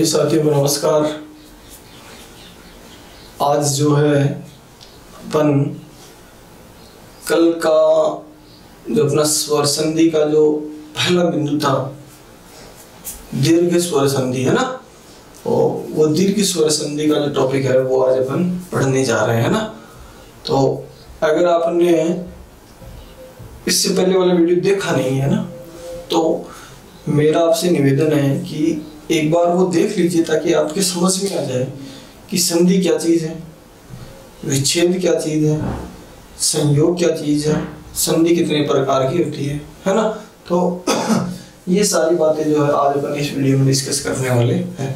सभी साथियों को नमस्कार। आज जो है अपन कल का जो अपना स्वर संधि का जो पहला बिंदु था, दीर्घ स्वर संधि है ना, वो दीर्घ स्वर संधि का जो टॉपिक है वो आज अपन पढ़ने जा रहे हैं ना। तो अगर आपने इससे पहले वाला वीडियो देखा नहीं है ना, तो मेरा आपसे निवेदन है कि एक बार वो देख लीजिए ताकि आपके समझ में आ जाए कि संधि क्या चीज़ है, विच्छेद क्या चीज़ है, संयोग क्या चीज़ है, संधि कितने प्रकार की होती है ना। तो ये सारी बातें जो है आज अपन इस वीडियो में डिस्कस करने वाले हैं।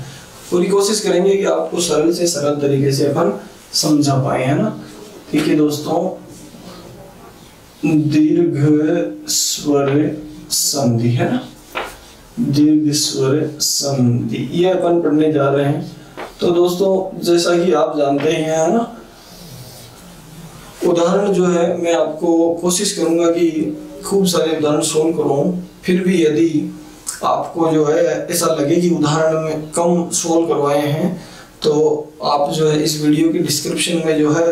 पूरी कोशिश करेंगे कि आपको सरल से सरल तरीके से अपन समझा पाए, है ना। ठीक है दोस्तों, दीर्घ स्वर संधि है ना, दीर्घ स्वर संधि ये अपन पढ़ने जा रहे हैं। तो दोस्तों जैसा कि आप जानते ही हैं ना, उदाहरण जो है मैं आपको कोशिश करूंगा कि खूब सारे उदाहरण सोल्व करूं। फिर भी यदि आपको जो है ऐसा लगे कि उदाहरण में कम सोल्व करवाए हैं, तो आप जो है इस वीडियो के डिस्क्रिप्शन में जो है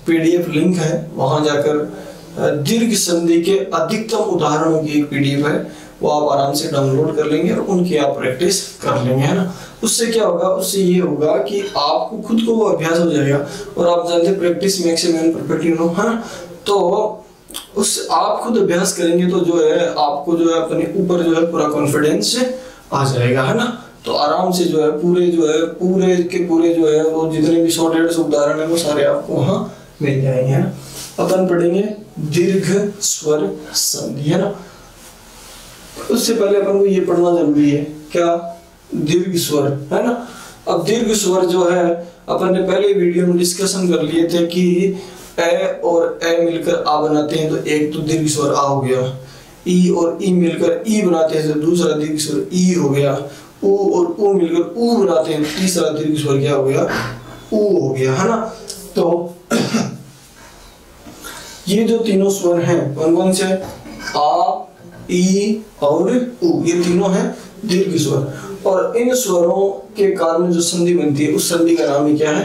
PDF लिंक है, वहां जाकर दीर्घ संधि के अधिकतम उदाहरणों की एक PDF है, वो आप आराम से डाउनलोड कर लेंगे और उनकी आप प्रैक्टिस कर लेंगे, है ना। उससे क्या होगा, उससे ये होगा कि आपको खुद को वो अभ्यास हो जाएगा। और आप जानते हैं practice makes a man perfect, you know, है ना। तो उस आप खुद अभ्यास करेंगे तो जो है आपको जो है अपने ऊपर जो है पूरा कॉन्फिडेंस आ जाएगा, है ना। तो आराम से जो है पूरे के पूरे जो है वो जितने भी 100-150 उदाहरण है वो सारे आपको वहाँ मिल जाएंगे, है ना। अपन पढ़ेंगे दीर्घ स्वर संधि, है ना। उससे पहले अपन को ये पढ़ना जरूरी है क्या, दीर्घ स्वर, है ना। अब दीर्घ स्वर जो है अपन ने पहले वीडियो में डिस्कशन कर लिए थे कि ए और ए मिलकर आ बनाते हैं, तो एक तो दीर्घ स्वर आ हो गया। ई और ई मिलकर ई बनाते हैं तो दूसरा दीर्घ स्वर ई हो गया। ऊ और ऊ मिलकर ऊ बनाते हैं तो तीसरा दीर्घ स्वर क्या हो गया, ऊ हो गया, है ना। तो ये जो तीनों स्वर हैं कौन-कौन से, आ, ई और ऊ, ये तीनों हैं दीर्घ स्वर। और इन स्वरों के कारण जो संधि बनती है उस संधि का नाम ही क्या है,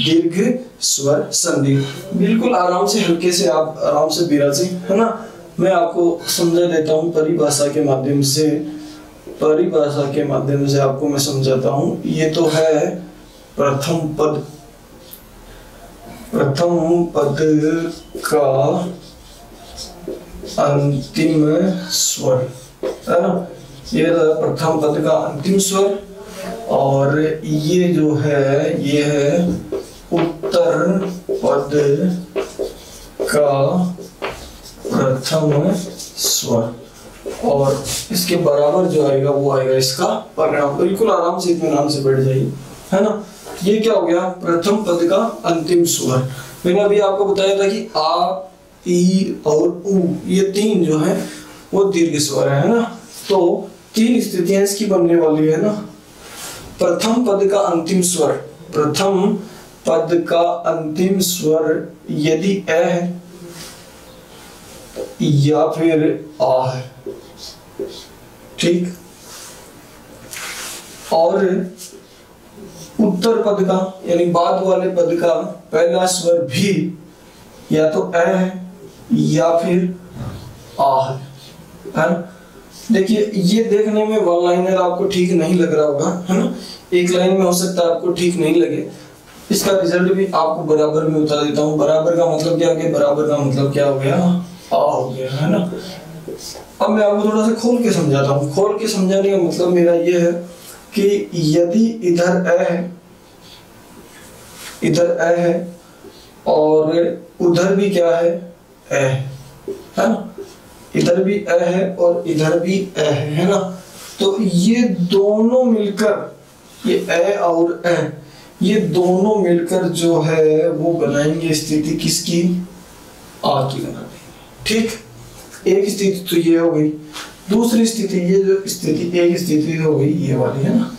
दीर्घ स्वर संधि। बिल्कुल आराम से हल्के से आप आराम से बिराजी, है ना। मैं आपको समझा देता हूँ परिभाषा के माध्यम से, आपको मैं समझाता हूँ। ये तो है प्रथम पद का अंतिम स्वर, है ना। ये प्रथम पद का अंतिम स्वर, और ये जो है ये है उत्तर पद का प्रथम स्वर, और इसके बराबर जो आएगा वो आएगा इसका परिणाम। बिल्कुल आराम से इत्मीनान से बैठ जाइए, है ना। ये क्या हो गया, प्रथम पद का अंतिम स्वर। मैंने अभी आपको बताया था कि आ, ई और ऊ ये तीन जो है वो दीर्घ स्वर है ना। तो तीन स्थितियां इसकी बनने वाली है ना। प्रथम पद का अंतिम स्वर, प्रथम पद का अंतिम स्वर यदि ए है या फिर आ है, ठीक। और उत्तर पद का यानी बाद वाले पद का पहला स्वर भी या तो ए है या फिर आ है ना। देखिए ये देखने में वन लाइनर आपको ठीक नहीं लग रहा होगा, है ना। एक लाइन में हो सकता है आपको ठीक नहीं लगे। इसका रिजल्ट भी आपको बराबर में बता देता हूँ। बराबर का मतलब क्या हो गया, बराबर का मतलब क्या हो गया, आ हो गया, है ना। अब मैं आपको थोड़ा सा खोल के समझाता हूँ। खोल के समझाने का मतलब मेरा ये है कि यदि इधर ए है और उधर भी क्या है, ए है ना। इधर भी ए है और इधर भी ए है ना। तो ये दोनों मिलकर, ये ए और ए, ये दोनों मिलकर जो है वो बनाएंगे स्थिति किसकी, आ की बनाएंगे, ठीक। एक स्थिति तो ये हो गई। दूसरी स्थिति, ये जो स्थिति एक स्थिति हो गई ये वाली, है ना।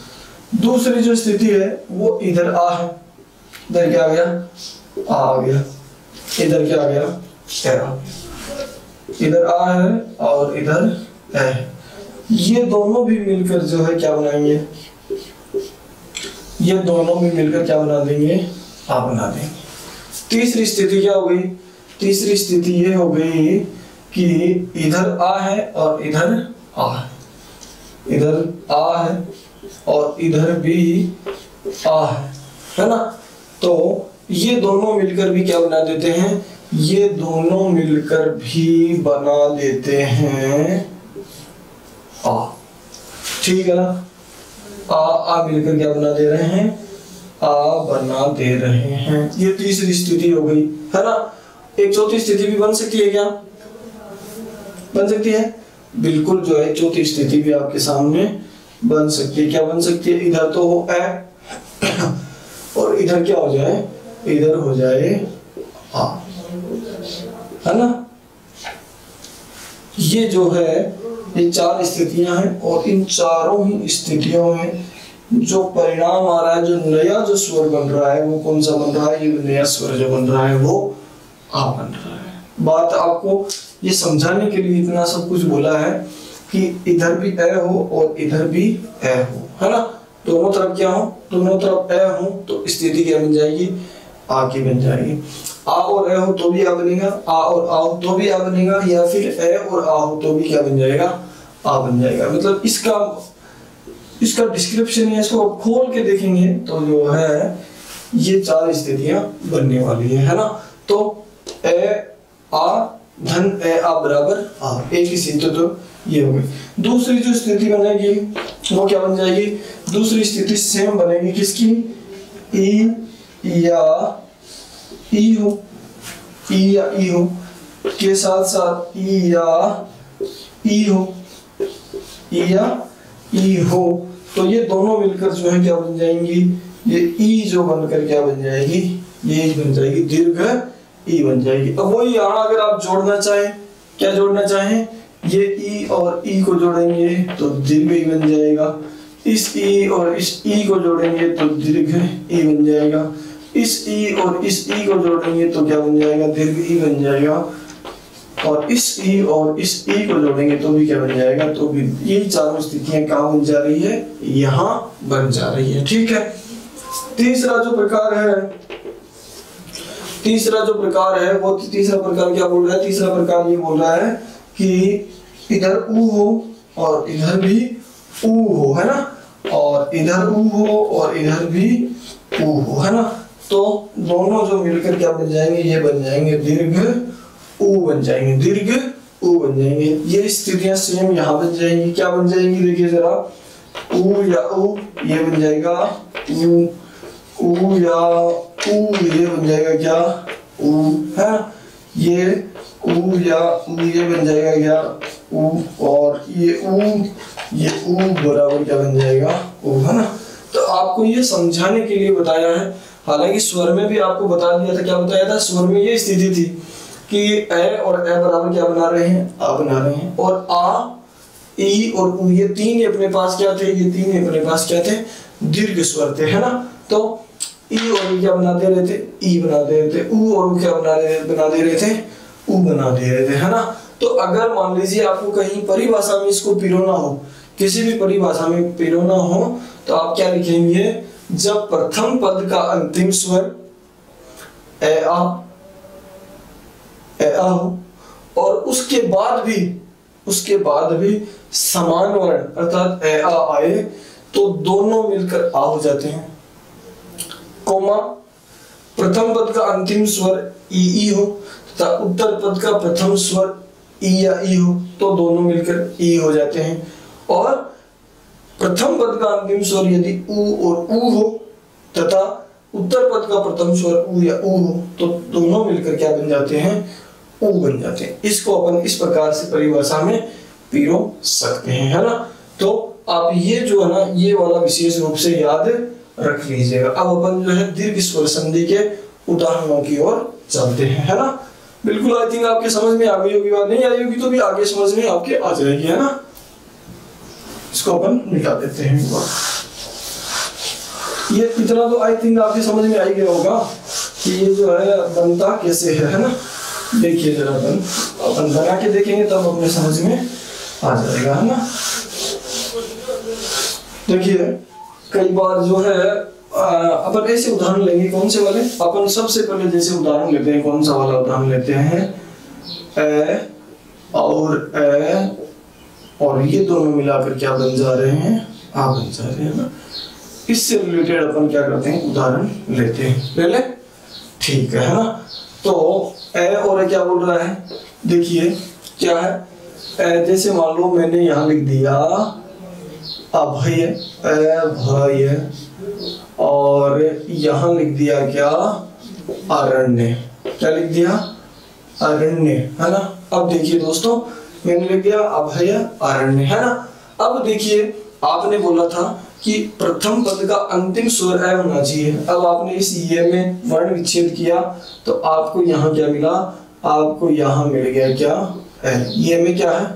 दूसरी जो स्थिति है वो इधर आ है, इधर क्या आ गया, आ गया। इधर क्या आ गया, ए आ गया। इधर आ है और इधर ए। ये दोनों भी मिलकर जो है क्या बनाएंगे, ये दोनों भी मिलकर क्या बना देंगे, आ बना देंगे। तीसरी स्थिति क्या हो गई, तीसरी स्थिति ये हो गई कि इधर आ है और इधर आ है, इधर आ है और इधर भी आ है ना। तो ये दोनों मिलकर भी क्या बना देते हैं, ये दोनों मिलकर भी बना देते हैं आ। ठीक है ना, आ मिलकर क्या बना दे रहे हैं, आ बना दे रहे हैं। ये तीसरी स्थिति हो गई है ना। एक चौथी स्थिति भी बन सकती है क्या, बन सकती है, बिल्कुल जो है चौथी स्थिति भी आपके सामने बन सकती है। क्या बन सकती है, इधर तो हो ए और इधर क्या हो जाए, इधर हो जाए आ, है ना। ये जो है ये चार स्थितियां हैं और इन चारों ही स्थितियों में जो परिणाम आ रहा है, जो नया जो स्वर बन रहा है वो कौन सा बन रहा है, ये नया स्वर जो बन रहा है वो आ बन रहा है। बात आपको ये समझाने के लिए इतना सब कुछ बोला है कि इधर भी ए हो और इधर भी ए हो, है ना। दोनों तरफ क्या हो, दोनों तरफ ए हो तो स्थिति क्या बन जाएगी, आ की बन जाएगी। आ और ए हो तो भी आ बनेगा, आ और आ हो तो भी आ बनेगा, या फिर ए और आ हो तो भी क्या बन जाएगा, आ बन जाएगा। मतलब इसका डिस्क्रिप्शन है, इसको खोल के देखेंगे तो जो है ये चार स्थितियां बनने वाली है ना। तो ए आ धन ए आ बराबर आ, एक ही स्थिति तो ये हो गई। दूसरी जो स्थिति बनेगी वो क्या बन जाएगी, दूसरी स्थिति सेम बनेगी किसकी, ई या ई हो, ई या ई हो के साथ साथ ई या ई हो, ई या ई हो। तो ये दोनों मिलकर जो है क्या बन जाएंगी, ये ई जो बनकर क्या बन जाएगी, ये बन जाएगी दीर्घ ई बन जाएगी। अब वही यहाँ अगर आप जोड़ना चाहें, क्या जोड़ना चाहें, ये ई और ई को जोड़ेंगे तो दीर्घ ई बन जाएगा, इस ई और इस ई को जोड़ेंगे तो दीर्घ ई बन जाएगा, इस ई और इस ई को जोड़ेंगे तो क्या बन जाएगा, दीर्घ ई बन जाएगा, और इस ई और इस ई को जोड़ेंगे तो भी क्या बन जाएगा, तो भी ये चारों स्थितियां कहाँ बन जा रही है, यहाँ बन जा रही है। ठीक है। तीसरा जो प्रकार है, तीसरा जो प्रकार है वो तीसरा प्रकार क्या बोल रहा है, तीसरा प्रकार ये बोल रहा है कि इधर ऊ हो और इधर भी ऊ हो, है ना, और इधर ऊ हो और इधर भी ऊ हो, है ना। तो दोनों जो मिलकर क्या बन जाएंगे, ये बन जाएंगे दीर्घ ऊ बन जाएंगे, दीर्घ ऊ बन जाएंगे। ये स्थितियां सेम यहाँ बन जाएंगी, क्या बन जाएंगी देखिए जरा, ऊ या ऊ ये बन जाएगा ऊ, ऊ या ऊ ये बन जाएगा क्या, ऊ, है, ये ऊ या ऊ ये बन जाएगा क्या, ऊ, और ये ऊ बराबर क्या बन जाएगा, ऊ, है ना। तो आपको ये समझाने के लिए बताया है। हालांकि स्वर में भी आपको बता दिया था, क्या बताया था, स्वर में ये स्थिति थी कि ए और ए बराबर क्या बना रहे हैं, आ बना रहे हैं, और आ, ई और ऊ ये तीन अपने पास क्या थे, ये तीन अपने पास क्या थे, दीर्घ स्वर थे, है ना। तो ई और ई क्या बना दे रहे थे, ई बना दे रहे थे, ऊ और ऊ क्या बना दे रहे थे, ऊ बना दे रहे थे, है ना। तो अगर मान लीजिए आपको कहीं परिभाषा में इसको पिरोना हो, किसी भी परिभाषा में पिरोना हो, तो आप क्या लिखेंगे, जब प्रथम पद का अंतिम स्वर ए आ हो और उसके बाद भी समान वर्ण अर्थात ए आ आए तो दोनों मिलकर आ हो जाते हैं, कोमा प्रथम पद का अंतिम स्वर ई हो तथा उत्तर पद का प्रथम स्वर ई या ई हो तो दोनों मिलकर ई हो जाते हैं, और प्रथम पद का अंतिम स्वर यदि ऊ और ऊ हो तथा उत्तर पद का प्रथम स्वर ऊ या ऊ हो तो दोनों मिलकर क्या बन जाते हैं, ऊ बन जाते हैं। इसको अपन इस प्रकार से परिभाषा में पिरो सकते हैं, है ना। तो आप ये जो है ना, ये वाला विशेष रूप से याद रख लीजिएगा। अब अपन जो है दीर्घ स्वर संधि के उदाहरणों की ओर चलते हैं, है ना। बिल्कुल आई थिंक आपके समझ में आ गई होगी, बात नहीं आई होगी तो भी आगे समझ में आपके आ जाएगी, है ना। इसको अपन मिटा देते हैं। ये इतना तो आई थिंक आपके समझ में आ गया होगा कि ये जो है बनता कैसे है ना। देखिए जरा अपन बना के देखेंगे तब अपने समझ में आ जाएगा, है ना। देखिए कई बार जो है अपन ऐसे उदाहरण लेंगे, कौन से वाले? अपन सबसे पहले जैसे उदाहरण लेते हैं, कौन सा वाला उदाहरण लेते हैं? ए और ये दोनों मिलाकर क्या बन जा रहे हैं? आ बन जा रहे हैं ना। इससे रिलेटेड अपन क्या करते हैं? उदाहरण लेते हैं। ले ले, ठीक है ना। तो ए और ए क्या बोल रहा है? देखिए क्या है, जैसे मान लो मैंने यहाँ लिख दिया अभय, अभय, और यहाँ लिख दिया क्या? अरण्य। क्या लिख दिया? अरण्य, है ना। अब देखिए दोस्तों, मैंने लिख दिया अभय अरण्य, है ना। अब देखिए आपने बोला था कि प्रथम पद का अंतिम स्वर ए होना चाहिए। अब आपने इस ये में वर्ण विच्छेद किया तो आपको यहाँ क्या मिला? आपको यहाँ मिल गया क्या? ए। ये में क्या है?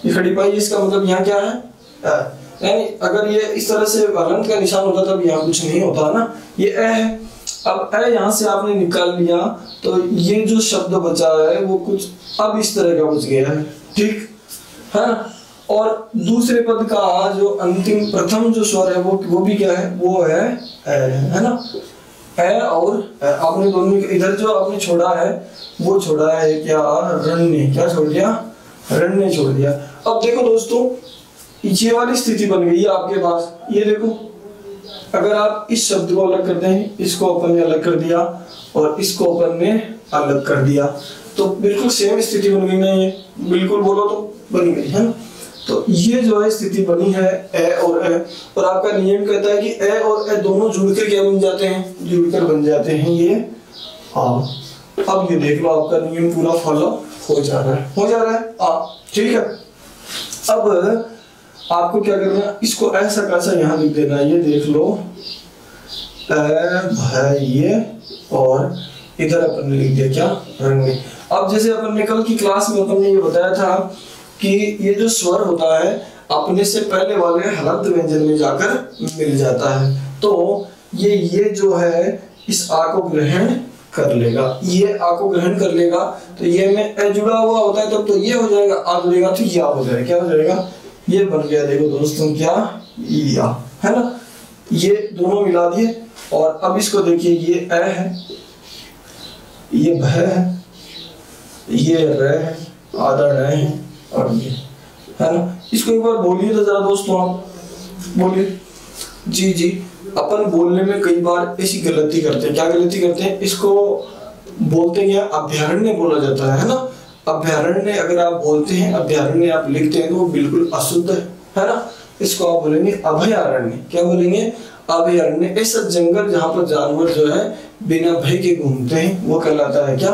ये खड़ी पाई, इसका मतलब यहाँ क्या है? यानी अगर ये इस तरह से हलंत का निशान होता तब यहाँ कुछ नहीं होता ना, ये ए है। अब ए यहाँ से आपने निकाल लिया तो ये जो शब्द बचा है वो कुछ अब इस तरह का बच गया है, ठीक है ना। और दूसरे पद का जो अंतिम प्रथम जो स्वर है वो भी क्या है? वो है ना। है और आपने दोनों इधर जो आपने छोड़ा है वो छोड़ा है क्या? रण्य। क्या छोड़ दिया? रण्य छोड़ दिया। अब देखो दोस्तों, ये वाली स्थिति बन गई है आपके पास। ये देखो, अगर आप इस शब्द को अलग करते हैं, इसको अपन ने अलग कर दिया और इसको अपन ने अलग कर दिया, तो बिल्कुल सेम स्थिति बन गई ना। ये बिल्कुल बोलो तो बन गई है ना। तो ये जो है स्थिति बनी है ए और ए, और आपका नियम कहता है कि ए और ए दोनों जुड़कर क्या बन जाते हैं? जुड़कर बन जाते हैं ये आ। अब ये देख लो, आपका नियम पूरा फॉलो हो जा रहा है, हो जा रहा है आ, ठीक है। अब आपको क्या करना है? इसको ऐसा कैसा यहाँ लिख देना है, ये देख लो भाई, और इधर अपन ने लिख दिया क्या? रंग। अब जैसे अपन ने कल की क्लास में अपन ने ये बताया था कि ये जो स्वर होता है अपने से पहले वाले हलंत व्यंजन में जाकर मिल जाता है, तो ये जो है इस आ को ग्रहण कर लेगा, ये आ को ग्रहण कर लेगा। तो ये में ए जुड़ा हुआ होता है तब तो ये हो जाएगा, आ जुड़ेगा तो या हो जाएगा। क्या हो जाएगा? ये बन गया। देखो दोस्तों क्या? या, है ना। ये दोनों मिला दिए और अब इसको देखिए, ये ए है, ये भ है, ये र है, आधा न है और ये, है ना। इसको एक बार बोलिए तो जरा दोस्तों, आप बोलिए। जी, अपन बोलने में कई बार ऐसी गलती करते हैं। क्या गलती करते हैं? इसको बोलते हैं अभयारण्य बोला जाता है ना। अभयारण्य अगर आप बोलते हैं, अभयारण्य आप लिखते हैं तो वो बिल्कुल अशुद्ध है ना। इसको आप बोलेंगे अभयारण्य। क्या बोलेंगे? अभयारण्य। ऐसा जंगल जहाँ पर जानवर जो है बिना भय के घूमते हैं वो कहलाता है क्या?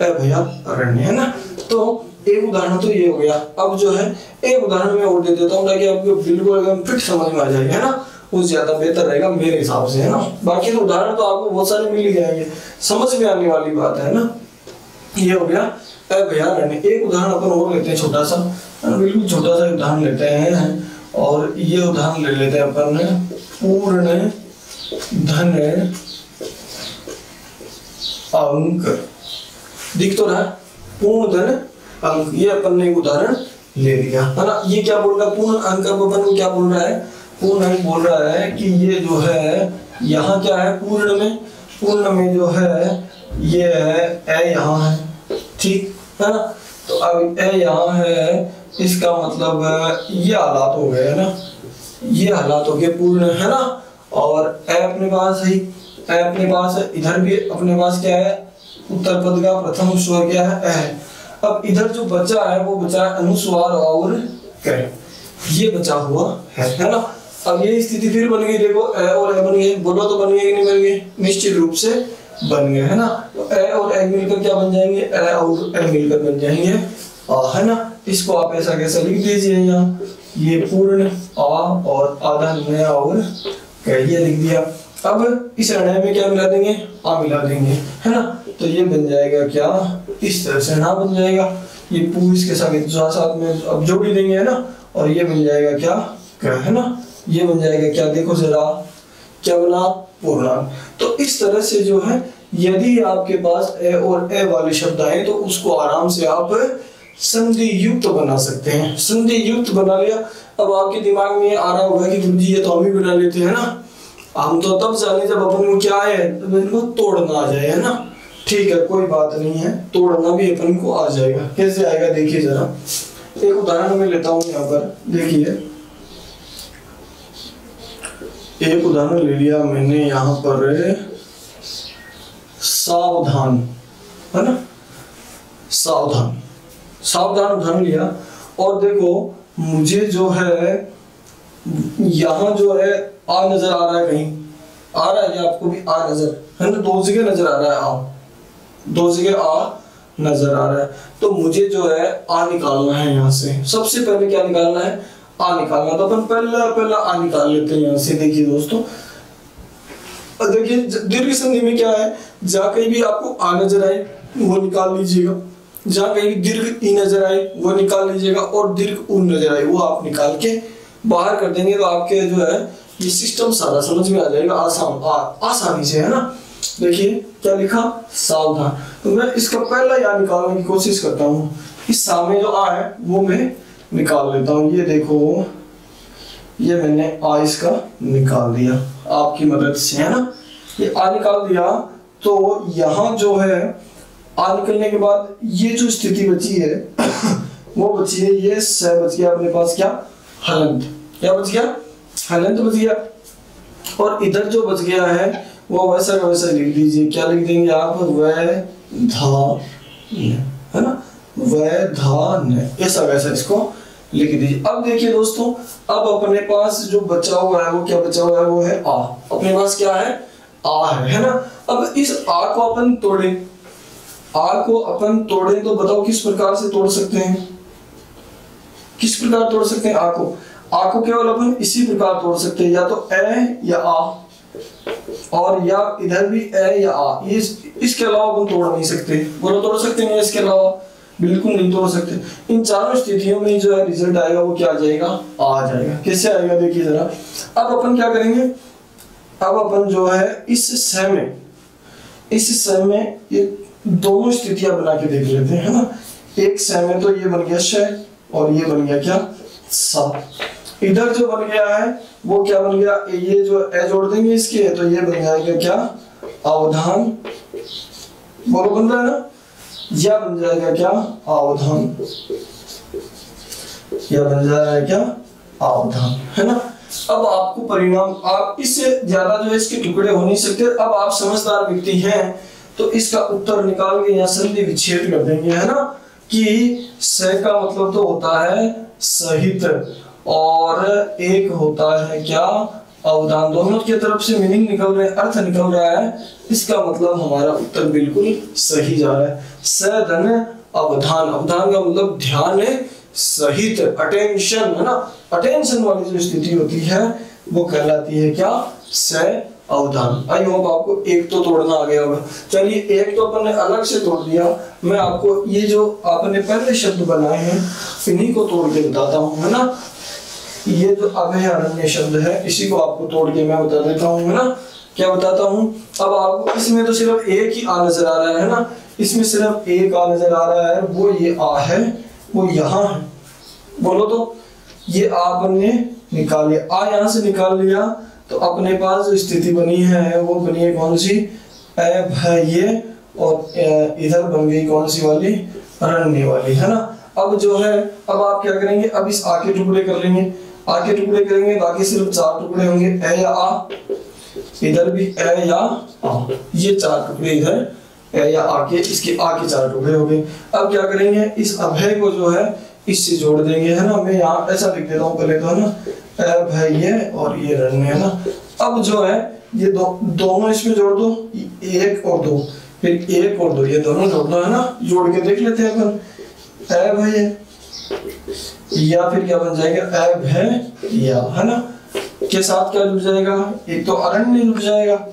अभयारण्य, है ना। तो एक उदाहरण तो ये हो गया। अब जो है एक उदाहरण मैं और दे देता हूँ ताकि आपको बिल्कुल एकदम फिट समझ में आ जाएगा, है ना। वो ज्यादा बेहतर रहेगा मेरे हिसाब से, है ना। बाकी तो उदाहरण तो आपको बहुत सारे मिल ही जाएंगे, समझ में आने वाली बात है ना। ये हो गया अभयारण्य। एक उदाहरण अपन और लेते हैं छोटा सा, बिल्कुल छोटा सा उदाहरण लेते हैं, और ये उदाहरण ले लेते हैं अपन पूर्ण धन अंक। दिख तो रहा, पूर्ण धन अंक। ये अपन ने एक उदाहरण ले लिया, है ना। ये क्या बोल रहा है? पूर्ण अंक। अब अपन को क्या बोल रहा है? पूर्ण अंक बोल रहा है कि ये जो है यहाँ क्या है? पूर्ण में जो है ये है ए, यहाँ है, ठीक है ना। तो अब ए यहाँ है, इसका मतलब ये हालात हो गए, है ना। ये हालात हो गए पूर्ण, है ना। और ए अपने पास है, ए अपने पास है, इधर भी अपने पास क्या है? उत्तर पद का प्रथम स्वर क्या है? ए है। अब इधर जो बचा है वो बचा है अनुस्वार और क, ये बचा हुआ है ना। अब ये स्थिति फिर बन गई। देखो ए और ए बन गए, बोलो तो बन गए कि नहीं बन गए? निश्चित रूप से बन गए, है ना। तो ए और ए मिलकर क्या बन जाएंगे? ए और ए मिलकर बन जाएंगे, है ना। इसको आप ऐसा कैसे लिख दीजिए यहाँ, ये पूर्ण आ और आधा नया और ये लिख दिया। अब इस अण्डय में क्या मिला देंगे? आ मिला देंगे, है ना। तो ये बन जाएगा क्या? इस तरह से ना बन जाएगा। ये पूर्ण इसके साथ में अब जोड़ ही देंगे, है ना। और ये बन जाएगा क्या? है ना। ये बन जाएगा क्या? देखो जरा क्या बना? पूर्णांक। तो इस तरह से जो है यदि आपके पास ए और ए वाले शब्द आए तो उसको आराम से आप संधि युक्त बना सकते हैं। संधि युक्त बना लिया। अब आपके दिमाग में आ रहा होगा कि गुरुजी ये तो हम ही बना लेते हैं ना। हम तो तब जाने जब अपन को क्या है, तो इनको तोड़ना आ जाए, है ना। ठीक है, कोई बात नहीं है, तोड़ना भी अपन को आ जाएगा। कैसे आएगा देखिए जरा, एक उदाहरण मैं लेता हूँ यहाँ पर। देखिए एक उदाहरण ले लिया मैंने यहाँ पर, सावधान, है ना, सावधान, सावधान उदाहरण लिया। और देखो मुझे जो है यहाँ जो है आ नजर आ रहा है, कहीं आ रहा है या आपको भी आ नजर है ना, दो जगह नजर आ रहा है, आ दो जगह आ नजर आ रहा है। तो मुझे जो है आ निकालना है यहाँ से। सबसे पहले क्या निकालना है, आ निकालना। तो अपन पहला आ निकाल लेते हैं यहाँ से। देखिए दोस्तों, देखिए दीर्घ संधि में क्या है, जहाँ कहीं भी आपको आ नजर आए वो निकाल लीजिएगा, जहाँ कहीं भी दीर्घ ई नजर आए वो निकाल लीजिएगा, और दीर्घ उ नजर आए वो आप निकाल के बाहर कर देंगे। तो आपके जो है ये सिस्टम सारा समझ में आ जाएगा, आसानी से, है ना। देखिए क्या लिखा, सावधान। तो मैं इसका पहला या निकालने की कोशिश करता हूँ। इस सामने जो आ है वो मैं निकाल लेता हूँ। ये देखो, ये मैंने आ इसका निकाल दिया आपकी मदद से, है ना। ये आ निकाल दिया। तो यहाँ जो है आ निकलने के बाद ये जो स्थिति बची है वो बची है, ये स बच गया अपने पास, क्या हलंत, क्या बच गया, हलंत बच गया। और इधर जो बच गया है वो वैसा का वैसा लिख दीजिए। क्या लिख देंगे आप, वैधान, है ना, वैधान, ऐसा वैसा इसको लिख दीजिए। अब देखिए दोस्तों, अब अपने पास जो बचा हुआ है वो क्या बचा हुआ है, वो है आ। अपने पास क्या है, आ है ना। अब इस आ को अपन तोड़े, आ को अपन तोड़े तो बताओ किस प्रकार से तोड़ सकते हैं, किस प्रकार तोड़ सकते हैं आ को। आ को केवल अपन इसी प्रकार तोड़ सकते हैं, या तो ए या आ, और या इधर भी ए या आ। इसके अलावा अपन तोड़ नहीं सकते। बोलो तोड़ सकते हैं इसके अलावा, बिल्कुल नहीं तोड़ सकते। इन चारों स्थितियों में जो है रिजल्ट आएगा वो क्या आ जाएगा, आ जाएगा। कैसे आएगा देखिए जरा। अब अपन क्या करेंगे, अब अपन जो है इस स में ये दोनों स्थितियां बना के देख लेते हैं, है ना। एक स में तो ये बन गया श, और ये बन गया क्या, सा। इधर जो बन गया है वो क्या बन गया, ये जो ए जोड़ देंगे इसके, तो ये बन जाएगा क्या, अवधान। बोलो बन रहा है ना, या बन जाएगा क्या, अवधान, या बन जाएगा क्या, अवधान, है ना। अब आपको परिणाम, आप इससे ज्यादा जो है इसके टुकड़े हो नहीं सकते। अब आप समझदार व्यक्ति हैं तो इसका उत्तर निकाल के यहाँ संधि विच्छेद कर देंगे, है ना। कि स का मतलब तो होता है सहित, और एक होता है क्या, अवधान। दोनों की तरफ से मीनिंग निकल रहे, अर्थ निकल रहा है। इसका मतलब हमारा उत्तर बिल्कुल सही जा रहा है। सधन अवधान, अवधान का मतलब ध्यान है सहित, अटेंशन, है ना। अटेंशन वाली जो स्थिति होती है वो कहलाती है क्या, स अवधान। आई होप आपको एक तो तोड़ना आ गया होगा। चलिए एक तो अपन ने अलग से तोड़ दिया, मैं आपको ये जो आपने पहले शब्द बनाए हैं इन्हीं को तोड़ के बताता हूँ, है ना। ये जो अभयारण्य शब्द है इसी को आपको तोड़ के मैं बता देता हूँ, है ना। क्या बताता हूँ, अब आपको इसमें तो सिर्फ एक ही आ नजर आ रहा है ना, इसमें सिर्फ एक आ नजर आ रहा है, वो ये आ है, वो यहाँ है। बोलो तो ये आ अपन ने निकाल लिया, आ यहाँ से निकाल लिया, तो अपने पास जो स्थिति बनी है वो बनी है कौन सी, अभय, और इधर बन गई कौन सी वाली, अरण्य वाली, है ना। अब जो है, अब आप क्या करेंगे, अब इस आ के टुकड़े कर लेंगे, आ के टुकड़े करेंगे, बाकी सिर्फ चार टुकड़े होंगे, ए या आ, इधर भी ए या आ, ये चार टुकड़े इधर ए या आ के, इसके आ के चार टुकड़े हो गए। अब क्या करेंगे, इस अभय को जो है इससे जोड़ देंगे, है ना। मैं यहाँ ऐसा लिख देता हूँ पहले तो, है ना, अभय और ये रण्य, है ना। अब जो है ये दोनों इसमें जोड़ दो, एक और दो, फिर एक और दो, ये दोनों जोड़ दो, है ना। जोड़ के देख लेते हैं अपन, अभय, या फिर क्या बन जाएगा, अभय या, है ना, के साथ क्या जुड़ जाएगा, एक तो अरण्य जुड़ जाएगा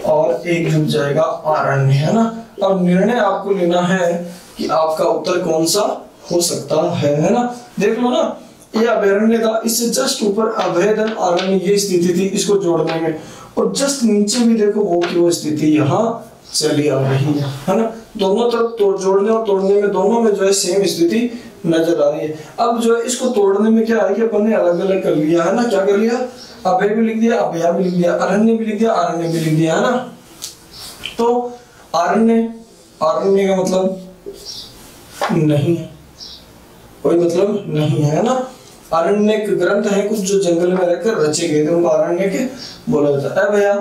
और एक जुड़ जाएगा अरण्य, है ना। अब निर्णय आपको लेना है कि आपका उत्तर कौन सा हो सकता है ना। देख लो ना, ये अभयारण्य था, इससे जस्ट ऊपर अभेदन अरण्य ये स्थिति थी, इसको जोड़ने में, और जस्ट नीचे भी देखो वो की वो स्थिति यहाँ चली आ रही है ना। दोनों तरफ जोड़ने और तोड़ने में दोनों में जो है सेम स्थिति नजर आ रही है। अब जो है इसको तोड़ने में क्या है कि अपन ने अलग अलग कर लिया है ना, क्या कर लिया, अभय भी लिख दिया, अभया भी लिख दिया, अरण्य भी लिख दिया, आरण्य भी लिख दिया है ना। तो आरण्य, आरण्य का मतलब नहीं है, कोई मतलब नहीं है ना। आरण्यक ग्रंथ है कुछ जो जंगल में रहकर रचे गए थे, उनको आरण्यक बोला जाता है। अभया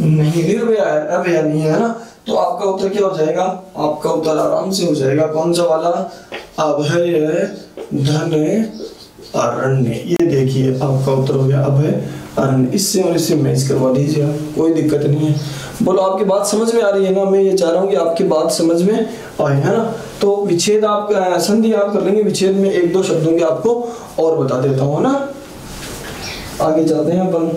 नहीं, निर्भया है, अभया नहीं है ना। तो आपका उत्तर क्या हो जाएगा, आपका उत्तर आराम से हो जाएगा कौन सा वाला, अभय धन अरण्य। ये देखिए आपका उत्तर हो गया अभय अरण्य। इससे और इससे मैच करवा दीजिए, कोई दिक्कत नहीं है। बोलो आपकी बात समझ में आ रही है ना, मैं ये चाह रहा हूँ कि आपकी बात समझ में आए, है ना। तो विच्छेद आप संधि आप कर लेंगे, विच्छेद में एक दो शब्दों के आपको और बता देता हूँ ना। आगे चलते हैं अपन।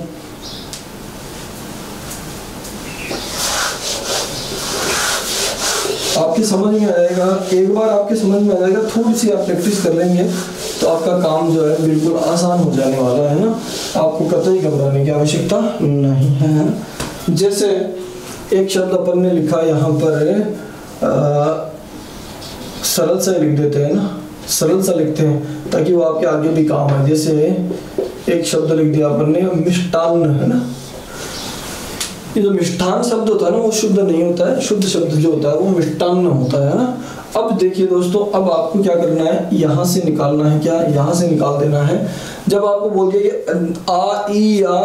आपके समझ में आएगा, एक बार आपके समझ में आ जाएगा, थोड़ी सी आप प्रैक्टिस कर लेंगे तो आपका काम जो है बिल्कुल आसान हो जाने वाला है ना। आपको कतई घबराने की आवश्यकता नहीं है। जैसे एक शब्द अपन ने लिखा यहाँ पर सरल सा लिख देते हैं ना, सरल सा लिखते हैं ताकि वो आपके आगे भी काम है। जैसे एक शब्द लिख दिया अपन ने मिष्टान्न, है ना। ये जो मिष्ठान शब्द होता है ना वो शुद्ध नहीं होता है, शुद्ध शब्द जो होता है वो मिष्टान्न होता है ना। अब देखिए दोस्तों, अब आपको क्या करना है, यहाँ से निकालना है, क्या यहाँ से निकाल देना है। जब आपको बोल दिया कि आ ई या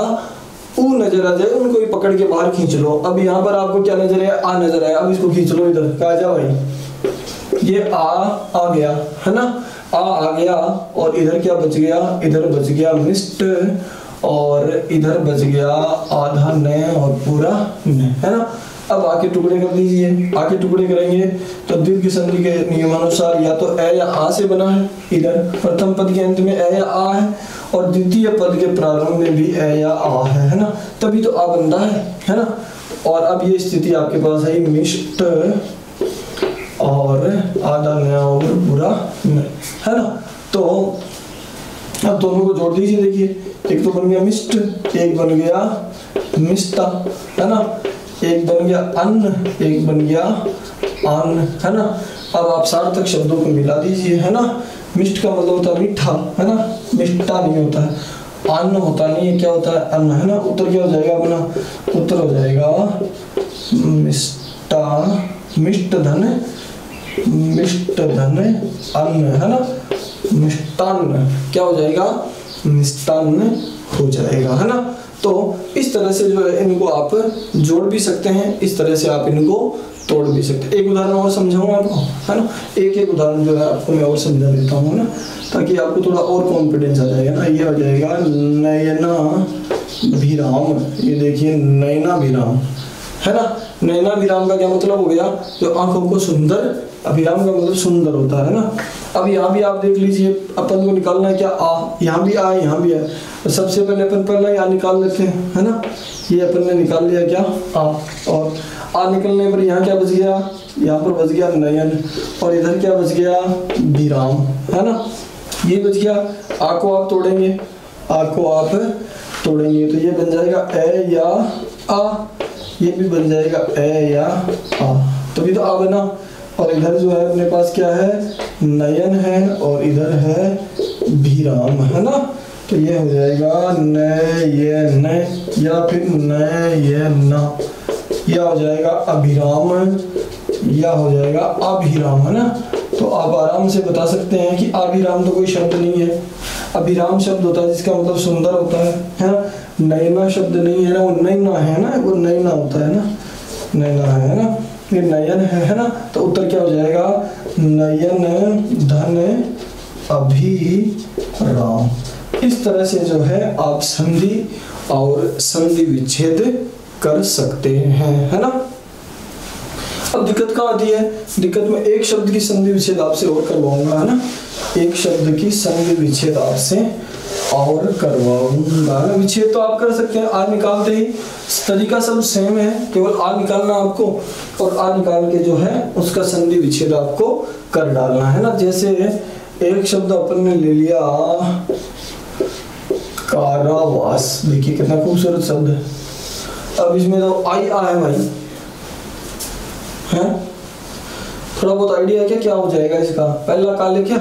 ऊ नजर आ जाए, उनको भी पकड़ के बाहर खींच लो। अब यहाँ पर आपको क्या नजर है, आ नजर आया, अब इसको खींच लो इधर, कहा जा भाई, ये आ गया है ना, आ गया। और इधर क्या बच गया, इधर बच गया मिष्ट, और इधर बच गया आधा न और पूरा न, है ना। अब आके टुकड़े कर दीजिए, आके टुकड़े करेंगे तो दीर्घ संधि के नियमानुसार या तो ए या आ से बना है, इधर प्रथम पद के अंत में ए या आ है, और द्वितीय पद के प्रारंभ में भी ए या आ है ना, तभी तो आ बनता है ना। और अब ये स्थिति आपके पास है मिष्ट और आधा न और पूरा न, है ना। तो अब दोनों को जोड़ दीजिए, देखिए एक तो बन गया मिष्ट, एक बन गया मिष्टा, है ना, एक बन गया अन्न, एक बन गया अन्न, है ना। अब आप सार्थक शब्दों को मिला दीजिए, है ना। मिष्ट का मतलब होता है मीठा, है ना, मिष्टा नहीं होता है, अन्न होता नहीं है, क्या होता है अन्न, है ना। उत्तर क्या हो जाएगा अपना, उत्तर हो जाएगा मिष्टा, मिष्ट धन, मिष्ट धन अन्न, है ना। मिष्टान्न क्या हो जाएगा, मिष्टान्न हो जाएगा, है ना। तो इस तरह से जो है इनको आप जोड़ भी सकते हैं, इस तरह से आप इनको तोड़ भी सकते हैं। एक उदाहरण और समझाऊंगा आपको, है ना। एक उदाहरण जो है आपको मैं और समझा देता हूँ ना, ताकि आपको थोड़ा और कॉन्फिडेंस आ जाएगा ना। ये हो जाएगा नयना विराम, ये देखिए नयना विराम, है ना। नयना विराम का क्या मतलब हो गया, जो आंखों को सुंदर, अभिराम का मतलब सुंदर होता है ना। अब यहाँ भी आप देख लीजिए, अपन को निकालना है क्या, आ, यहाँ भी आ, यहाँ भी है। तो सबसे पहले अपन पहला यहाँ निकाल लेते हैं, है ना। ये अपन ने निकाल लिया क्या, आ, और आ निकलने पर यहाँ क्या बच गया, यहाँ पर बच गया नयन, और इधर क्या बच गया विराम, है ना। ये बच गया। आ को आप तोड़ेंगे, आ को आप तोड़ेंगे तो ये बन जाएगा ए या आ, ये भी बन जाएगा ए या आ, तभी तो आ बना। और इधर जो है अपने पास क्या है, नयन है, और इधर है विराम, है ना। तो ये हो जाएगा नयन, या फिर नयन, या हो जाएगा अभिराम, या हो जाएगा अभिराम, है ना। तो आप आराम से बता सकते हैं कि अभिराम तो कोई शब्द नहीं है, अभिराम शब्द होता है जिसका मतलब सुंदर होता है ना। नयना शब्द नहीं है ना, वो नैना है ना, वो नैना होता है ना, नैना है ना, ये नयन है ना। तो उत्तर क्या हो जाएगा, नयन धन अभिराम। इस तरह से जो है आप संधि और संधि विच्छेद कर सकते हैं, है ना। अब दिक्कत कहाँ आती है, दिक्कत में एक शब्द की संधि विच्छेद आपसे और करवाऊंगा, है ना। एक शब्द की संधि विच्छेद आपसे और करवाऊंगा। विच्छेद तो आप कर सकते हैं, आ निकालते ही तरीका सब सेम है, केवल आ निकालना आपको, और आ निकाल के जो है उसका संधि विच्छेद आपको कर डालना है ना। जैसे एक शब्द अपन ने ले लिया कारावास, देखिए कितना खूबसूरत शब्द है। अब इसमें तो आई आ है भाई, है, थोड़ा बहुत आइडिया है क्या हो जाएगा इसका? पहला काले क्या,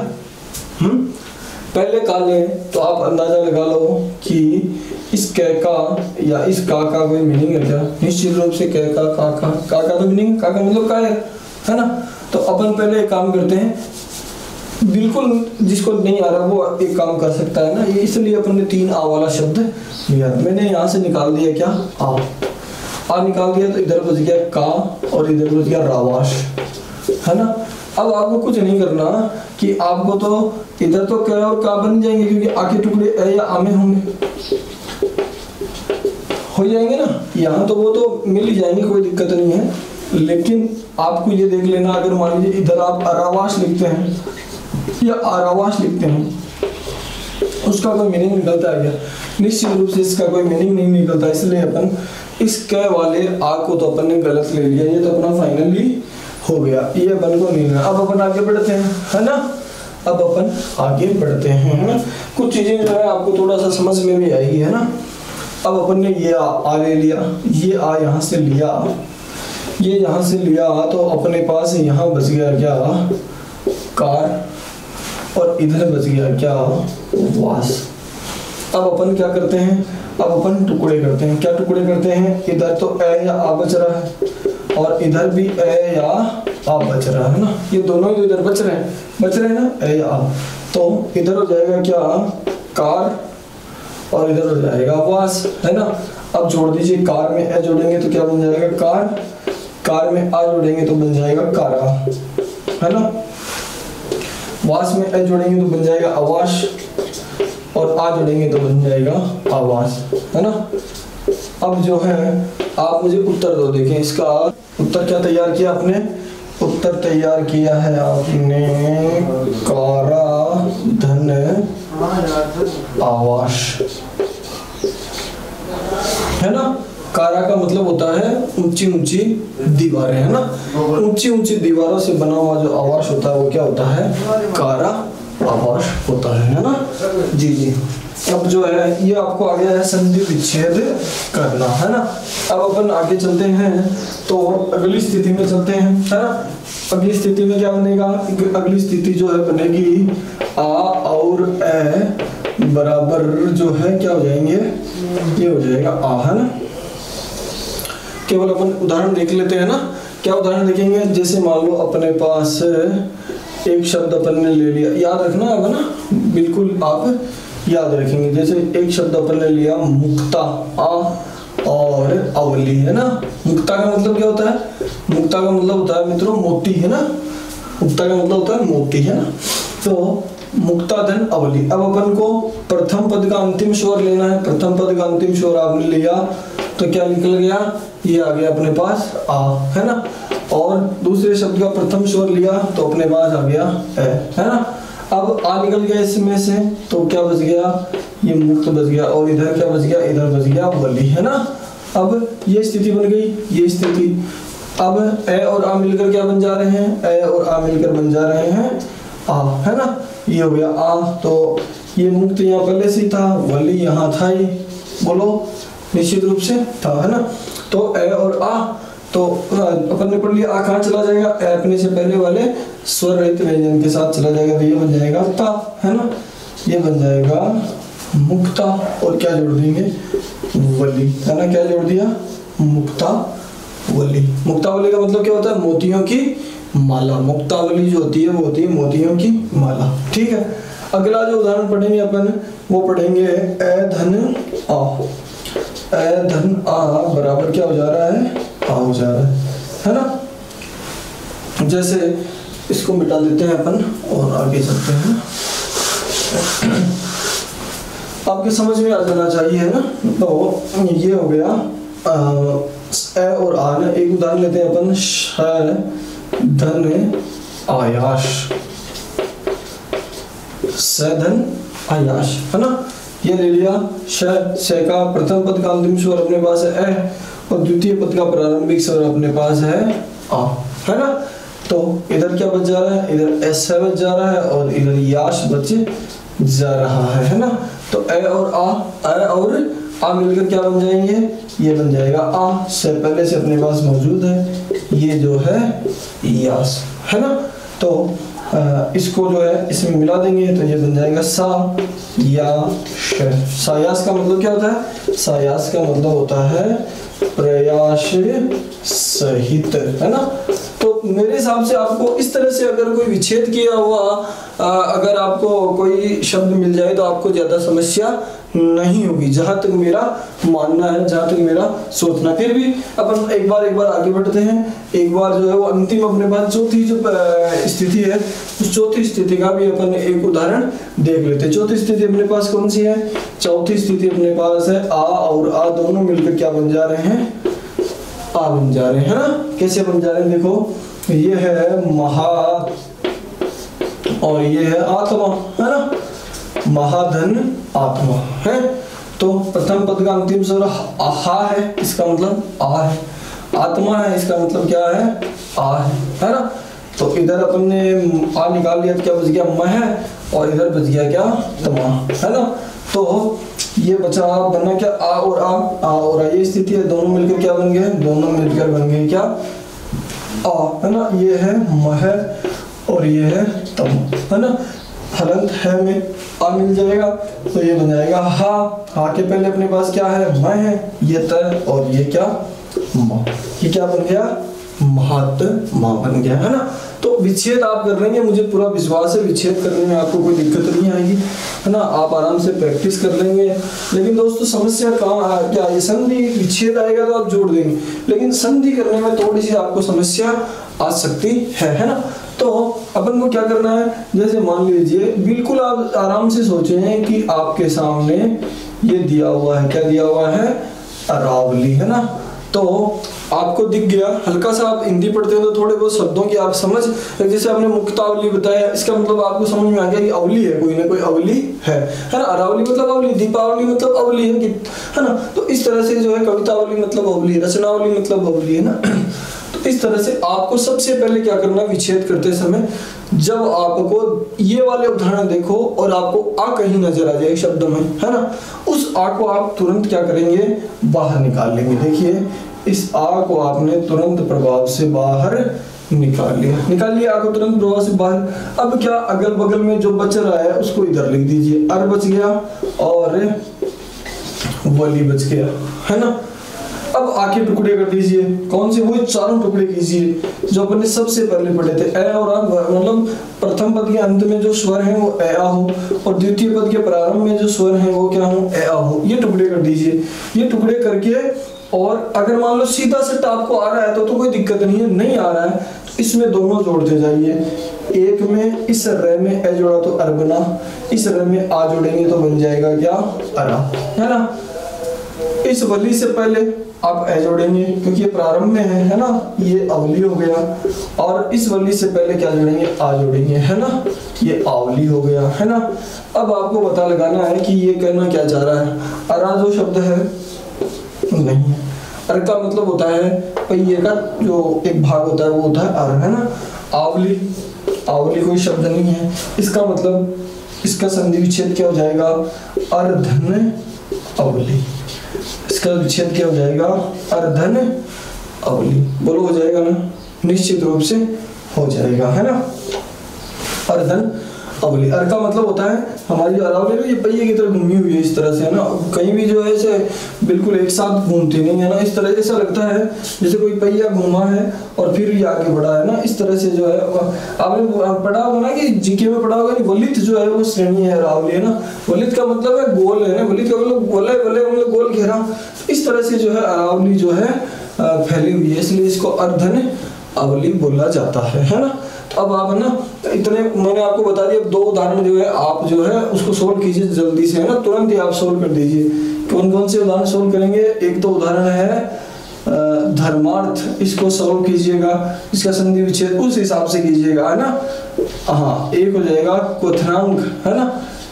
पहले काले, तो आप अंदाजा लगा लो कि इस कै का या इस का कोई मीनिंग है क्या? निश्चित रूप से कै का का तो मीनिंग, का मतलब का है ना। तो अपन पहले एक काम करते हैं, बिल्कुल जिसको नहीं आ रहा वो एक काम कर सकता है ना, ये इसलिए अपन ने 3 आ वाला शब्द लिया। मैंने यहाँ से निकाल दिया क्या, आ निकाल दिया, तो इधर बच गया का और इधर बच गया रावाश, है ना। अब आपको कुछ नहीं करना कि आपको तो इधर तो क्या और का बन जाएंगे, क्योंकि आ के टुकड़े ए या आ में होंगे, हो जाएंगे ना। यहाँ तो वो तो मिल ही जाएंगे, कोई दिक्कत नहीं है। लेकिन आपको ये देख लेना, अगर मान लीजिए इधर आप अरावाश लिखते हैं या आरावाश लिखते हैं, उसका कोई मीनिंग निकलता है क्या? निश्चित रूप से इसका कोई मीनिंग नहीं निकलता। इसलिए अपन इस कै वाले आ को तो अपन ने गलत ले लिया, ये तो अपना फाइनली हो गया, ये अपन को नहीं लेना। अब अपन आगे बढ़ते हैं, है ना। अब अपन आगे बढ़ते हैं, है ना। कुछ चीजें जो है आपको थोड़ा सा समझ में भी आएगी, है ना। अब अपन ने ये आ ले लिया, ये आ यहाँ से लिया, ये यहाँ से लिया, तो अपने पास यहाँ बच गया क्या, कार, और इधर बच गया क्या, वास। अब अपन क्या करते हैं, अब अपन टुकड़े करते हैं। क्या टुकड़े करते हैं? इधर तो ए या आ बच रहा है और इधर भी ए या आ बच रहा है ना, ये दोनों ही इधर बच रहे हैं ना, ए या आ। तो इधर हो जाएगा क्या, कार, और इधर हो जाएगा वास, है ना। अब जोड़ दीजिए, कार में ए जोड़ेंगे तो क्या बन जाएगा, कार, कार में आ जोड़ेंगे तो बन जाएगा कारा, है ना। वास में ए जोड़ेंगे तो बन जाएगा आवास, और आ जोड़ेंगे तो बन जाएगा आवास, है ना। अब जो है आप मुझे उत्तर दो, देखें इसका उत्तर क्या तैयार किया आपने, उत्तर तैयार किया है आपने कारा धन आवास, है ना। कारा का मतलब होता है ऊंची ऊंची दीवारें, है ना। ऊंची ऊंची दीवारों से बना हुआ जो आवास होता है वो क्या होता है, कारा आवास होता है ना। जी जी। अब जो है ये आपको आ गया है संधि विच्छेद करना, है ना। अब अपन आगे चलते हैं, तो अगली स्थिति में चलते हैं, है ना। अगली स्थिति में क्या बनेगा, अगली स्थिति जो है बनेगी आ और ए बराबर जो है क्या हो जाएंगे, ये हो जाएगा आ, है ना। केवल अपन उदाहरण देख लेते हैं ना। क्या उदाहरण देखेंगे, जैसे मान लो अपने पास एक शब्द अपन ने ले लिया, याद रखना अब ना, बिल्कुल आप याद रखेंगे। जैसे एक शब्द अपन ने लिया मुक्ता, आ और अवली, है ना। मुक्ता का मतलब क्या होता है, मुक्ता का मतलब होता है मित्रों मोती, है ना। मुक्ता का मतलब होता है मोती, है ना। तो मुक्ता धन अवली। अब अपन को प्रथम पद का अंतिम स्वर लेना है। प्रथम पद का अंतिम स्वर आपने लिया तो क्या निकल गया, ये आ गया अपने पास आ, है ना। और दूसरे शब्द का प्रथम स्वर लिया तो अपने पास आ गया है ना। अब आ निकल गया इसमें से, तो क्या बच गया, ये मुक्त बच गया, और इधर क्या बच गया, इधर बच गया वली, है ना। अब ये स्थिति बन गई, ये स्थिति। अब ए और आ मिलकर क्या बन जा रहे हैं, ए और आ मिलकर बन जा रहे हैं आ, है ना। ये हो गया आ, तो ये मुक्त यहाँ पहले से था, वली यहाँ था ही, बोलो निश्चित रूप से था, है ना। तो ए और आ, तो अपन ने पढ़ लिया, आ कहाँ चला जाएगा, ए अपने से पहले वाले स्वर रहित व्यंजन के साथ चला जाएगा, तो ये बन जाएगा ता, है ना। ये बन जाएगा मुक्ता, और क्या जोड़ देंगे, वली, है ना। क्या जोड़ दिया, मुक्ता वली। मुक्तावली का मतलब क्या होता है, मोतियों की माला। मुक्तावली जो होती है वो होती है मोतियों की माला, ठीक है। अगला जो उदाहरण पढ़ेंगे अपन वो पढ़ेंगे ए धन आ। ए धन आ बराबर क्या हो जा रहा है, आ हो जा रहा है ना। जैसे इसको मिटा देते हैं अपन और आगे चलते हैं। आपके समझ में आ जाना चाहिए, है ना। तो ये हो गया ए और आ ना। एक उदाहरण लेते हैं अपन, श धन आयाश, सधन आयाश, है ना। ये ले लिया, श का प्रथम पद का अंतिम स्वर अपने पास है ए, और द्वितीय पद का प्रारंभिक स्वर अपने पास है आ, है ना। तो इधर क्या बच जा रहा है, इधर एस बच जा रहा है और इधर याश बच जा रहा है ना। तो ए और आ मिलकर क्या बन जाएंगे, ये बन जाएगा आ, से पहले से अपने पास मौजूद है, ये जो है यास, है ना। तो इसको जो है इसमें मिला देंगे तो ये बन जाएगा सा या श। सायास का मतलब क्या होता है? सायास का मतलब होता है प्रयास सहित, है ना। तो मेरे हिसाब से आपको इस तरह से अगर कोई विच्छेद किया हुआ अगर आपको कोई शब्द मिल जाए तो आपको ज्यादा समस्या नहीं होगी, जहां तक मेरा मानना है, जहां तक मेरा सोचना। फिर भी अपन एक बार आगे बढ़ते हैं। एक बार जो है वो अंतिम अपने पास चौथी जो स्थिति है, उस चौथी स्थिति का भी अपन एक उदाहरण देख लेते हैं। चौथी स्थिति अपने पास कौन सी है? चौथी स्थिति अपने पास है आ और आ दोनों मिलकर क्या बन जा रहे हैं? आ बन जा रहे हैं, है ना। कैसे बन जा रहे हैं? देखो ये है महा और ये है आत्मा, है ना। महाधन आत्मा है। तो प्रथम पद का अंतिम स्वर हा है, इसका मतलब आ है। आत्मा है, इसका मतलब क्या है? आ है ना। तो इधर अपन ने आ निकाल लिया तो क्या बच गया? म है, और इधर बच गया क्या? तमा, है ना। तो ये बचा बना क्या? आ और आ, ये स्थिति है, दोनों मिलकर क्या बन गए? दोनों मिलकर बन गए क्या? आ, है ना। ये है म है और ये है तम, है ना। हलंत है में आ मिल जाएगा तो ये बन जाएगा हा के पहले अपने पास क्या है? म है, ये त और ये क्या? म। ये क्या बन गया? महात्मा बन गया, है ना। तो विच्छेद आप कर लेंगे, मुझे पूरा विश्वास है विच्छेद करने में आपको कोई दिक्कत नहीं आएगी, है ना। आप आराम से प्रैक्टिस कर लेंगे। लेकिन दोस्तों समस्या कहाँ क्या? ये संधि विच्छेद आएगा तो आप जोड़ देंगे, लेकिन संधि करने में थोड़ी सी आपको समस्या आ सकती है ना। तो अपन को क्या करना है? जैसे मान लीजिए बिल्कुल आप आराम से सोचें कि आपके सामने ये दिया हुआ है, क्या दिया हुआ है? अरावली, है ना। तो आपको दिख गया, हल्का सा आप हिंदी पढ़ते हैं तो थोड़े बहुत शब्दों की आप समझ, जैसे आपने मुक्तावली बताया, इसका मतलब आपको समझ में आ गया कि अवली है, कोई ना कोई अवली है ना। अरावली मतलब अवली, दीपावली मतलब अवली है ना। तो इस तरह से जो है कवितावली मतलब अवली, रचनावली मतलब अवली, है ना। तो इस तरह से आपको सबसे पहले क्या करना, विच्छेद करते समय जब आपको ये वाले उदाहरण देखो और आपको आ कहीं नजर आ जाए शब्द में, है ना, उस आ को आप तुरंत क्या करेंगे? बाहर निकाल लेंगे। देखिए इस आ को आपने तुरंत प्रभाव से बाहर निकाल लिया आ को तुरंत प्रभाव से बाहर। अब क्या अगल बगल में जो बच रहा है उसको इधर लिख दीजिए। अर बच गया और वली बच गया, है ना। अब आके टुकड़े कर दीजिए, कौन से? वो चारों टुकड़े कीजिए जो अपन ने सबसे पहले पढ़े थे। ए और आ, मतलब प्रथम पद के अंत में जो स्वर है वो ए आ हो और द्वितीय पद के प्रारंभ में जो स्वर है वो क्या हो? ए आ हो। ये टुकड़े कर दीजिए। ये टुकड़े करके और अगर मान लो सीधा सेट आपको आ रहा है तो कोई दिक्कत नहीं है, नहीं आ रहा है तो इसमें दोनों जोड़ते जाइए। एक में इस र में ए जोड़ा तो अर बना, इस र में आ जोड़ेंगे तो बन जाएगा क्या? अरा, है ना। इस वली से पहले आप ए जोड़ेंगे क्योंकि ये प्रारंभ में है ना, ये अवली हो गया। और इस वली से पहले क्या जोड़ेंगे? आ जोड़ेंगे, है ना, ये आवली हो गया, है ना। अब आपको पता लगाना है कि ये कहना क्या चाह रहा है। अरा जो शब्द है नहीं है। अर का मतलब होता है पहिए का जो एक भाग होता है वो होता है अर, है ना। आवली कोई शब्द नहीं है। इसका मतलब इसका संधि विच्छेद क्या हो जाएगा? अर्धन अवली। इसका विच्छेद क्या हो जाएगा? अर्धन अवली। बोलो हो जाएगा ना? निश्चित रूप से हो जाएगा, है ना। अर्धन अवली। अर का मतलब होता है हमारी अरावली में ये पहिए की तरह घूमी हुई है इस तरह से, है ना। कहीं भी जो है ऐसे बिल्कुल एक साथ घूमती नहीं है ना, इस तरह ऐसा लगता है जैसे कोई पहिया घूमा है और फिर ये आगे बढ़ा है ना, इस तरह से जो है। आपने पढ़ा होगा ना कि जीके में पढ़ा होगा कि वलित जो है वो श्रेणी है अरावली, है ना। वलित का मतलब है गोल, है ना। वलित का मतलब मतलब गोल घेरा। इस तरह से जो है अरावली जो है फैली हुई है, इसलिए इसको अर्धन अवली बोला जाता है ना। अब आप है ना इतने मैंने आपको बता दिया। दो उदाहरण जो है आप जो है उसको सोल्व कीजिए जल्दी से, है ना, तुरंत ही आप सोल्व कर दीजिए। कौन कौन से उदाहरण सोल्व करेंगे? एक तो उदाहरण है धर्मार्थ, इसको सोल्व कीजिएगा, इसका संधि विच्छेद उस हिसाब से कीजिएगा, है ना। हाँ, एक हो जाएगा क्वथनांक, है ना,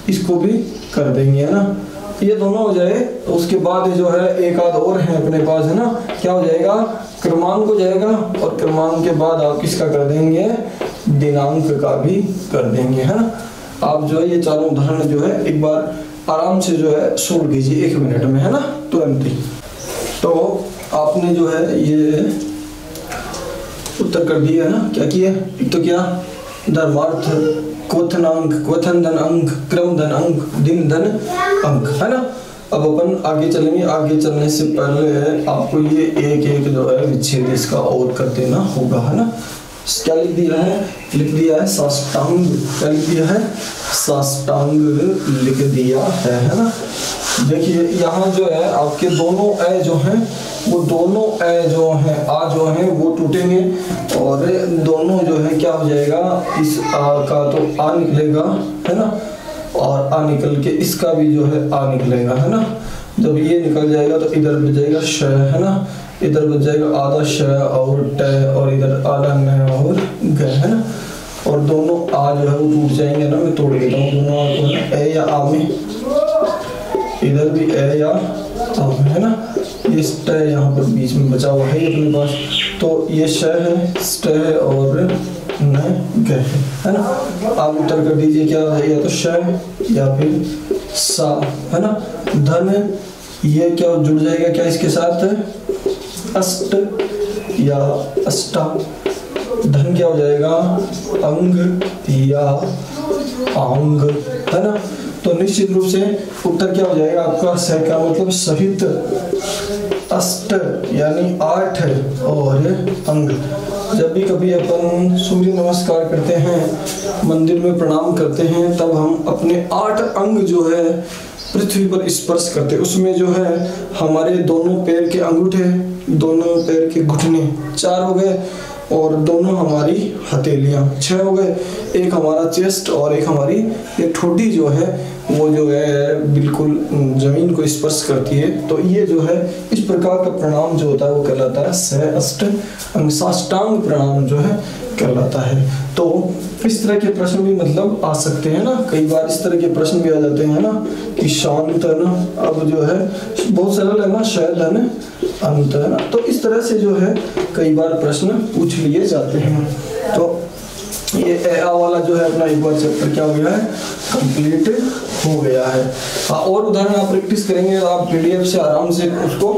इसको भी कर देंगे, है ना। ये दोनों हो जाए तो उसके बाद जो है एक आध और है अपने पास, है ना। क्या हो जाएगा? क्रमांक हो जाएगा और क्रमांक के बाद आप किसका कर देंगे? दिनांक का भी कर देंगे, है ना। आप जो है ये चारों उदाहरण जो है एक बार आराम से जो है सोल्व कीजिए 1 मिनट में, है ना, तुरंत ही। तो आपने जो है ये उत्तर कर दिए है ना। क्या किए, एक तो क्या धर्मार्थ, क्वथनांक, क्वथन धन अंक, क्रम धन अंक, दिन धन अंक, है ना। अब अपन आगे चलेंगे। आगे चलने से पहले आपको ये एक एक जो है विच्छेद इसका और कर देना होगा, है ना। क्या लिख दिया है, लिख दिया है साष्टांग। क्या लिख दिया है, साष्टांग लिख दिया है ना। देखिए यहाँ जो है आपके दोनों ए जो हैं वो दोनों ए जो हैं आ जो हैं वो टूटेंगे और दोनों जो है क्या हो जाएगा, इस आ का तो आ निकलेगा, है ना, और आ निकल के इसका भी जो है आ निकलेगा, है ना। जब ये निकल जाएगा तो इधर बच जाएगा श, है ना, इधर बच जाएगा आधा श और ट और इधर आधा न और ग, है ना। और दोनों आ जो है वो टूट जाएंगे ना। मैं तोड़ देता हूँ दोनों आ को, ए या आ में, इधर भी ए या आ में, है ना। ये स्ट यहाँ पर बीच में बचा हुआ है अपने पास, तो ये श है, स्ट है और न ग है ना। आप उत्तर कर दीजिए क्या है, या तो श या फिर सा, है ना। धन ये क्या जुड़ जाएगा क्या इसके साथ, अष्ट या अष्टा। धन क्या हो जाएगा, अंग या आंग, है ना। तो निश्चित रूप से उत्तर क्या हो जाएगा आपका, स का मतलब सहित, अष्ट यानी 8 और अंग। जब भी कभी अपन सूर्य नमस्कार करते हैं, मंदिर में प्रणाम करते हैं, तब हम अपने 8 अंग जो है पृथ्वी पर स्पर्श करते, उसमें जो है हमारे दोनों पैर के अंगूठे, दोनों पैर के घुटने 4 हो गए और दोनों हमारी हथेलियां 6 हो गए, एक हमारा चेस्ट और एक हमारी ये ठोडी जो है वो जो है बिल्कुल जमीन को स्पर्श करती है। तो ये जो है इस प्रकार का प्रणाम जो होता है वो कहलाता है स अष्ट अंग, साष्टांग प्रणाम जो है कहलाता है। तो इस तरह के प्रश्न भी मतलब आ सकते हैं ना, कई बार इस तरह के प्रश्न भी आ जाते हैं ना कि शांत न, अब जो है बहुत सरल है ना, शयद है ना, अंत है ना। तो इस तरह से जो है कई बार प्रश्न पूछ लिए जाते हैं। तो ये ए आ वाला जो है अपना एक बार चैप्टर क्या हो गया है, कंप्लीट हो गया है। और उदाहरण आप प्रैक्टिस करेंगे तो आप पीडीएफ से आराम से उसको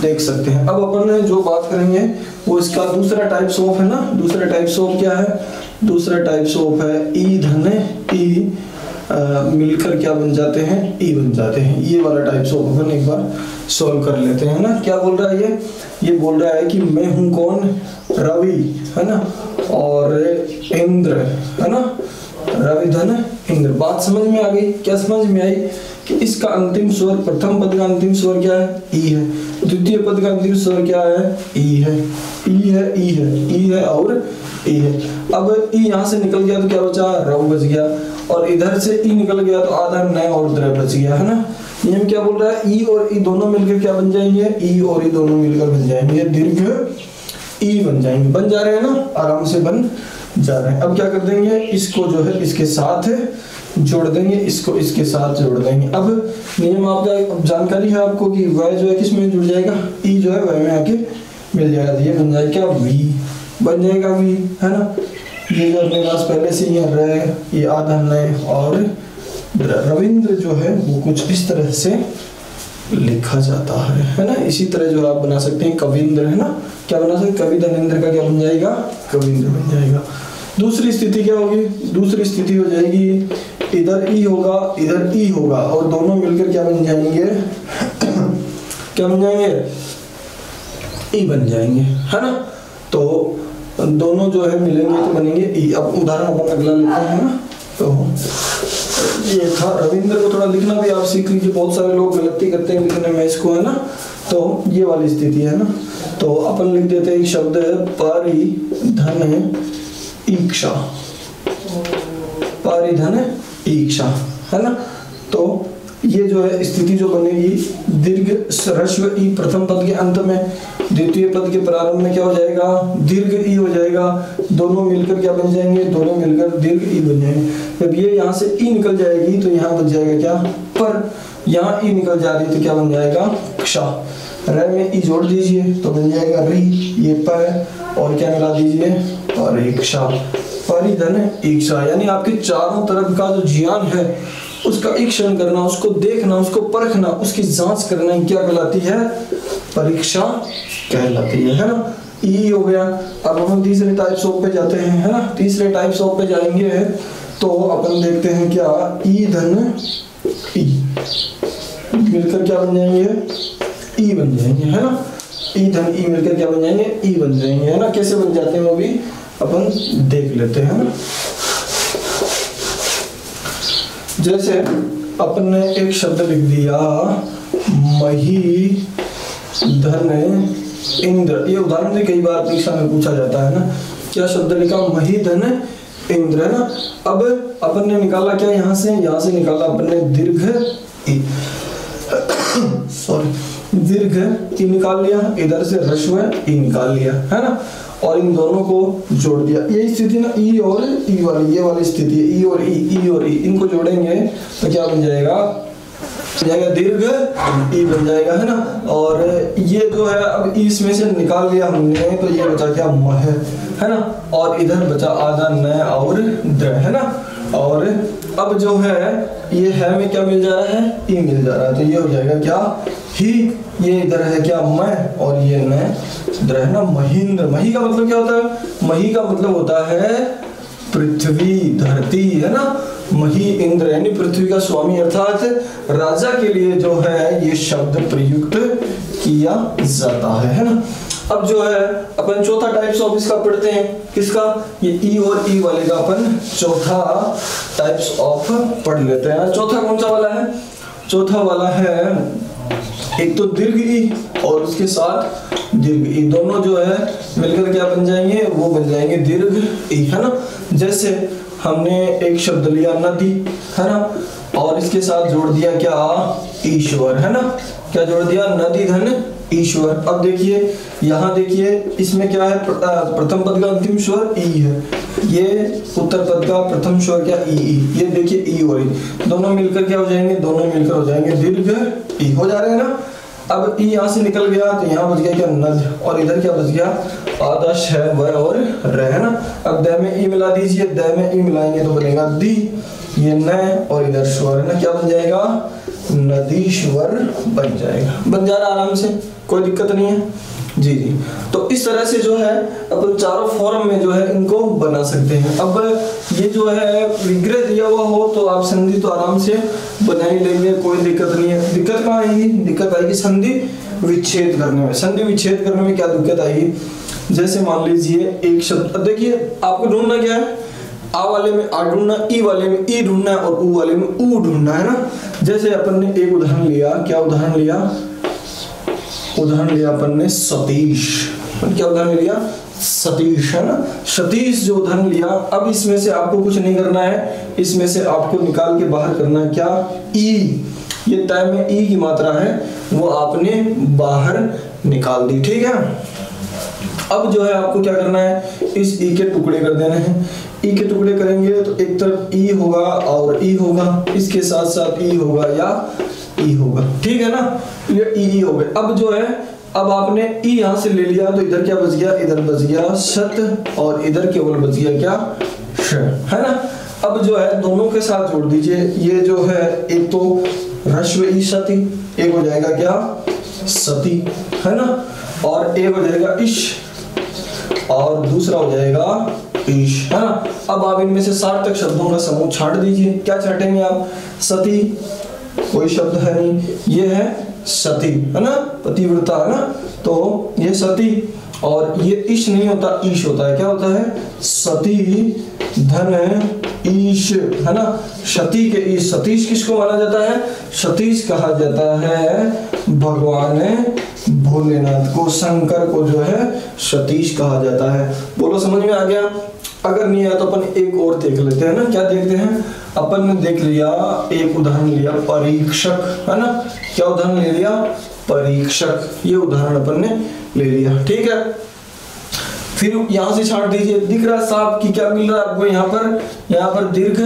देख सकते हैं। अब अपन जो बात करेंगे वो इसका दूसरा टाइप्स ऑफ है ना। दूसरा टाइप्स ऑफ क्या है, दूसरा टाइप्स ऑफ है ई धन ई मिलकर क्या बन जाते हैं, ई बन जाते हैं। ये वाला टाइप्स ऑफ अपन एक बार सॉल्व कर लेते हैं ना। क्या बोल रहा है ये बोल रहा है कि मैं हूं कौन, रवि, है ना, और इंद्र, है ना, रवि धन इंद्र। बात समझ में आ गई, क्या समझ में आई कि इसका अंतिम स्वर, प्रथम पद का अंतिम स्वर क्या है, ई है, द्वितीय पद का अंतिम स्वर क्या है, ई है, ई है, ई है, ई है और ई है। अब ई यहाँ से निकल गया तो क्या बचा, रव बच गया, और इधर से ई निकल गया तो आधा न और द्र बच गया, है ना। नियम क्या बोल रहा है, ई और ई दोनों मिलकर क्या बन जाएंगे, ई और ई दोनों मिलकर बन जाएंगे दीर्घ ई बन जाएंगे, बन जा रहे हैं ना, आराम से बन जा रहे हैं। अब क्या कर देंगे, इसको जो है इसके साथ जोड़ देंगे, इसको इसके साथ जोड़ देंगे। अब नियम आपका जानकारी है आपको कि वह जो है किस में जुड़ जाएगा, ई जो है वह में आके मिल जाएगा, ये बन जाएगा क्या, वी बन जाएगा, वी, है ना। ये जो अपने पास पहले से ही है, ये आधा नए और रविंद्र जो है वो कुछ इस तरह से लिखा जाता है ना। इसी तरह जो आप बना सकते हैं कविंद्र, है ना, क्या बना सकते, कवि धनेंद्र का क्या बन जाएगा, कविंद्र बन जाएगा। दूसरी स्थिति क्या होगी, दूसरी स्थिति हो जाएगी इधर ई होगा, इधर ई होगा, और दोनों मिलकर क्या बन जाएंगे क्या बन जाएंगे, ई बन जाएंगे, है ना। तो दोनों जो है मिलेंगे तो बनेंगे ई। अब उदाहरण अपन अगला लेते हैं ना। तो ये था, रविंद्र को थोड़ा लिखना भी आप सीख लीजिए, बहुत सारे लोग गलती करते हैं लिखने में इसको, है ना। तो ये वाली स्थिति है ना। तो अपन लिख देते हैं एक शब्द है परिधन ईक्षा, परिधन ईक्षा, है ना। तो ये जो है स्थिति जो बनेगी, दीर्घ ह्रस्व ई प्रथम पद के अंत में, द्वितीय पद के प्रारंभ में क्या हो जाएगा, दीर्घ ई हो जाएगा, दोनों मिलकर क्या बन जाएंगे, दोनों मिलकर दीर्घ ई बन जाएंगे। जब ये यहाँ से ई निकल जाएगी तो यहाँ बन जाएगा क्या, पर, यहाँ ई निकल जा रही तो क्या बन जाएगा, क्ष। र में ई जोड़ दीजिए तो बन जाएगा री, ये प, और क्या मिला दीजिए, परीक्षा, परिधन ईक्षा। यानी आपके चारों तरफ का जो ज्ञान है उसका ईक्षण करना, उसको देखना, उसको परखना, उसकी जांच करना क्या कहलाती है, परीक्षा कहलाती है ना। ई हो गया। अब हम तीसरे टाइप्स ऑफ पे जाते हैं, है ना। तीसरे टाइप्स ऑफ पे जाएंगे तो अपन देखते हैं क्या, ई धन ई मिलकर क्या बन जाएंगे, ई बन जाएंगे, है ना। ई धन ई मिलकर क्या बन जाएंगे, ई बन जाएंगे, है ना। कैसे बन जाते हैं वो भी अपन देख लेते हैं, है ना। जैसे अपन ने एक शब्द लिख दिया मही धन इंद्र, ये उदाहरण भी कई बार परीक्षा में पूछा जाता है ना। क्या शब्द लिखा, मही धन इंद्र, है ना। अब अपन ने निकाला क्या, यहाँ से निकाला अपन ने दीर्घ ई, सॉरी दीर्घ ई निकाल लिया, इधर से ह्रस्व ई निकाल लिया, है ना। और इन दोनों को जोड़ दिया, यही स्थिति ना, ई और ई वाली, ये वाली स्थिति है, ई और ई, इनको जोड़ेंगे तो क्या बन जाएगा, दीर्घ ई बन जाएगा, है ना। और ये जो है अब इसमें से निकाल लिया हमने, तो ये बचा क्या, मह, है ना। और इधर बचा आधा न और द्र, है ना। और अब जो है ये है में क्या मिल जा रहा है, ई मिल जा रहा है, तो ये हो जाएगा क्या, ही, ये इधर है क्या, मैं, और ये न द्र, है ना। महींद्र, मही का मतलब क्या होता है, मही का मतलब होता है पृथ्वी धरती, है ना। मही इंद्र यानी पृथ्वी का स्वामी, अर्थात राजा के लिए जो है ये शब्द प्रयुक्त किया जाता है ना। अब जो है अपन चौथा टाइप्स ऑफ इसका पढ़ते हैं, किसका, ये ई और ई वाले का अपन चौथा टाइप्स ऑफ पढ़ लेते हैं। चौथा कौन सा वाला है, चौथा वाला है एक तो दीर्घ ई और उसके साथ दीर्घ ई, दोनों जो है मिलकर क्या बन जाएंगे, वो बन जाएंगे दीर्घ ई, है ना। जैसे हमने एक शब्द लिया नदी, है ना, और इसके साथ जोड़ दिया क्या, ईश्वर, है ना। क्या जोड़ दिया, नदी धन ईश्वर। अब देखिए यहाँ देखिए इसमें क्या है, प्रथम पद का अंतिम स्वर ई है, ये उत्तर पद का प्रथम स्वर क्या, ई, ये देखिए ई और ई दोनों मिलकर क्या हो जाएंगे, दोनों मिलकर हो जाएंगे दीर्घ ई, हो जा रहे हैं ना। अब ई यहाँ से निकल गया तो यहाँ बच गया क्या, नद, और इधर क्या बच गया, आधा श व और र, है ना। अब द में ई मिला दीजिए, द में ई मिलाएंगे तो बनेगा दी, ये न और इधर स्वर, है ना। क्या बन जाएगा, नदीश्वर बन जाएगा, बन जा रहा आराम से, कोई दिक्कत नहीं है जी जी। तो इस तरह से जो है अपन चारों फॉर्म में जो है इनको बना सकते हैं। अब ये जो है विग्रह दिया हुआ हो तो आप संधि तो आराम से बना ही लेंगे, कोई दिक्कत नहीं है। दिक्कत कहाँ आएगी, दिक्कत आएगी संधि विच्छेद करने में। संधि विच्छेद करने में क्या दिक्कत आएगी, जैसे मान लीजिए एक शब्द, देखिए आपको ढूंढना क्या है, आ वाले में आ ढूंढना, ई वाले में ई ढूंढना है, और ऊ वाले में ऊ ढूंढना है ना। जैसे अपन ने एक उदाहरण लिया, क्या उदाहरण लिया, उदाहरण लिया अपन ने सतीश, क्या उदाहरण लिया, सतीश, है ना। सतीश जो उदाहरण लिया, अब इसमें से आपको कुछ नहीं करना है, इसमें से आपको निकाल के बाहर करना है क्या, ई, ये तय में ई की मात्रा है वो आपने बाहर निकाल दी, ठीक है। अब जो है आपको क्या करना है, इस ई के टुकड़े कर देने हैं। ई के टुकड़े करेंगे तो एक तरफ ई होगा और ई होगा, इसके साथ साथ ई होगा या ई होगा, ठीक है ना। ये ई हो गए। अब जो है अब आपने ई यहाँ से ले लिया तो इधर क्या बच गया, इधर बच गया सत, और इधर केवल बच गया क्या, श, है ना। अब जो है दोनों के साथ जोड़ दीजिए, ये जो है एक तो ह्रस्व ई सती, एक हो जाएगा क्या, सती, है ना, और एक हो जाएगा इश, और दूसरा हो जाएगा ईश, है ना। अब आप इनमें से सार्थक शब्दों का समूह छांट दीजिए। क्या छाटेंगे आप, सती कोई शब्द है नहीं, ये है सती, है ना, पतिव्रता, है ना। तो ये सती, और ये ईश नहीं होता, ईश होता है, क्या होता है, सती धन ईश, है ना। सती के ईश, सतीश किसको माना जाता है, सतीश कहा जाता है भगवान भोलेनाथ को, शंकर को जो है सतीश कहा जाता है। बोलो समझ में आ गया। अगर नहीं आया तो अपन एक और देख लेते हैं ना। क्या देखते हैं, अपन ने देख लिया एक उदाहरण लिया परीक्षक, है ना। क्या उदाहरण ले लिया, परीक्षक, ये उदाहरण अपन ने ले लिया, ठीक है। फिर यहाँ से छाट दीजिए, दिख रहा है साहब कि क्या मिल रहा है आपको, यहाँ पर दीर्घ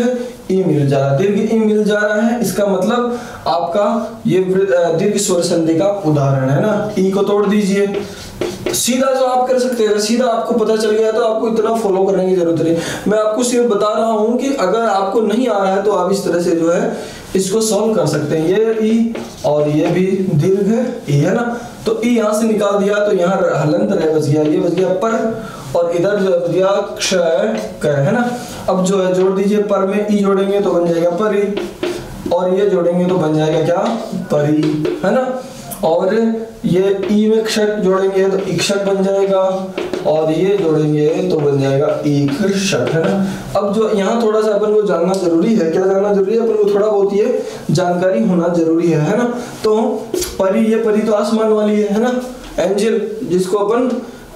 ई मिल जा रहा है, दीर्घ ई मिल जा रहा है। इसका मतलब आपका ये दीर्घ स्वर संधि का उदाहरण है ना। ई को तोड़ दीजिए, सीधा जो आप कर सकते हैं, सीधा आपको पता चल गया तो आपको इतना फॉलो करने की जरूरत नहीं। मैं आपको सिर्फ बता रहा हूँ कि अगर आपको नहीं आ रहा है तो आप इस तरह से जो है इसको सॉल्व कर सकते हैं। ये ई और ये भी दीर्घ ई, है ना। तो ई यहाँ से निकाल दिया तो यहाँ हलंत रह बच गया, ये बच गया पर, और इधर जो बच गया क्ष है ना। अब जो है जोड़ दीजिए, पर में ई जोड़ेंगे तो बन जाएगा परी, और ये जोड़ेंगे तो बन जाएगा क्या परी, है ना। और ये ई में क्षक जोड़ेंगे तो इक्षक बन जाएगा, और ये जोड़ेंगे तो बन जाएगा इक्षक, है ना। अब जो यहाँ थोड़ा सा अपन को जानना जरूरी है, क्या जानना जरूरी है, अपन को थोड़ा बहुत ये जानकारी होना जरूरी है ना। तो परी, ये परी तो आसमान वाली है ना, एंजल जिसको अपन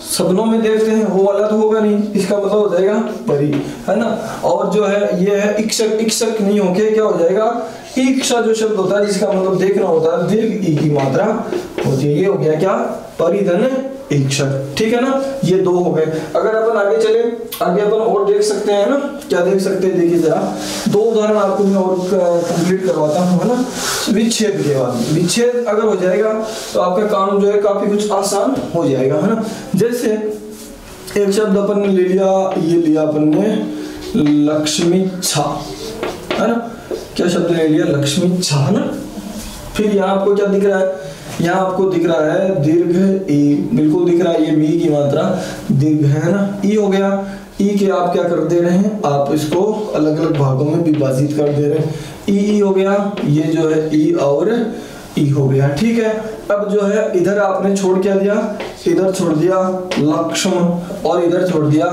सपनों में देखते हैं वो वाला तो होगा नहीं, इसका मतलब हो जाएगा परी, है ना। और जो है ये है इक्षक, इक्षक नहीं होके क्या हो जाएगा इक्षा जो शब्द होता है जिसका मतलब देखना होता है, दीर्घ ई की मात्रा होती है, ये हो गया क्या परिधन इक्षक, ठीक है ना। ये दो हो गए। अगर अपन आगे चले, आगे अपन और देख सकते हैं ना, क्या देख सकते हैं, देखिए जरा दो उदाहरण आपको मैं और कंप्लीट करवाता हूँ, है ना। विच्छेद के बाद, विच्छेद अगर हो जाएगा तो आपका काम जो है काफी कुछ आसान हो जाएगा, है ना। जैसे एक शब्द अपन ने ले लिया, ये लिया अपन ने लक्ष्मी छा, है ना। क्या शब्द ले लिया लक्ष्मी छा, है ना। फिर यहाँ आपको क्या दिख रहा है, यहाँ आपको दिख रहा है दीर्घ ई, बिल्कुल दिख रहा है, ये मी की मात्रा दीर्घ है ना। ई हो गया, ई के आप क्या कर दे रहे हैं, आप इसको अलग अलग भागों में विभाजित कर दे रहे हैं। ई हो गया, ये जो है ई और ई हो गया, ठीक है। अब जो है इधर आपने छोड़ क्या दिया, इधर छोड़ दिया लक्ष्म, और इधर छोड़ दिया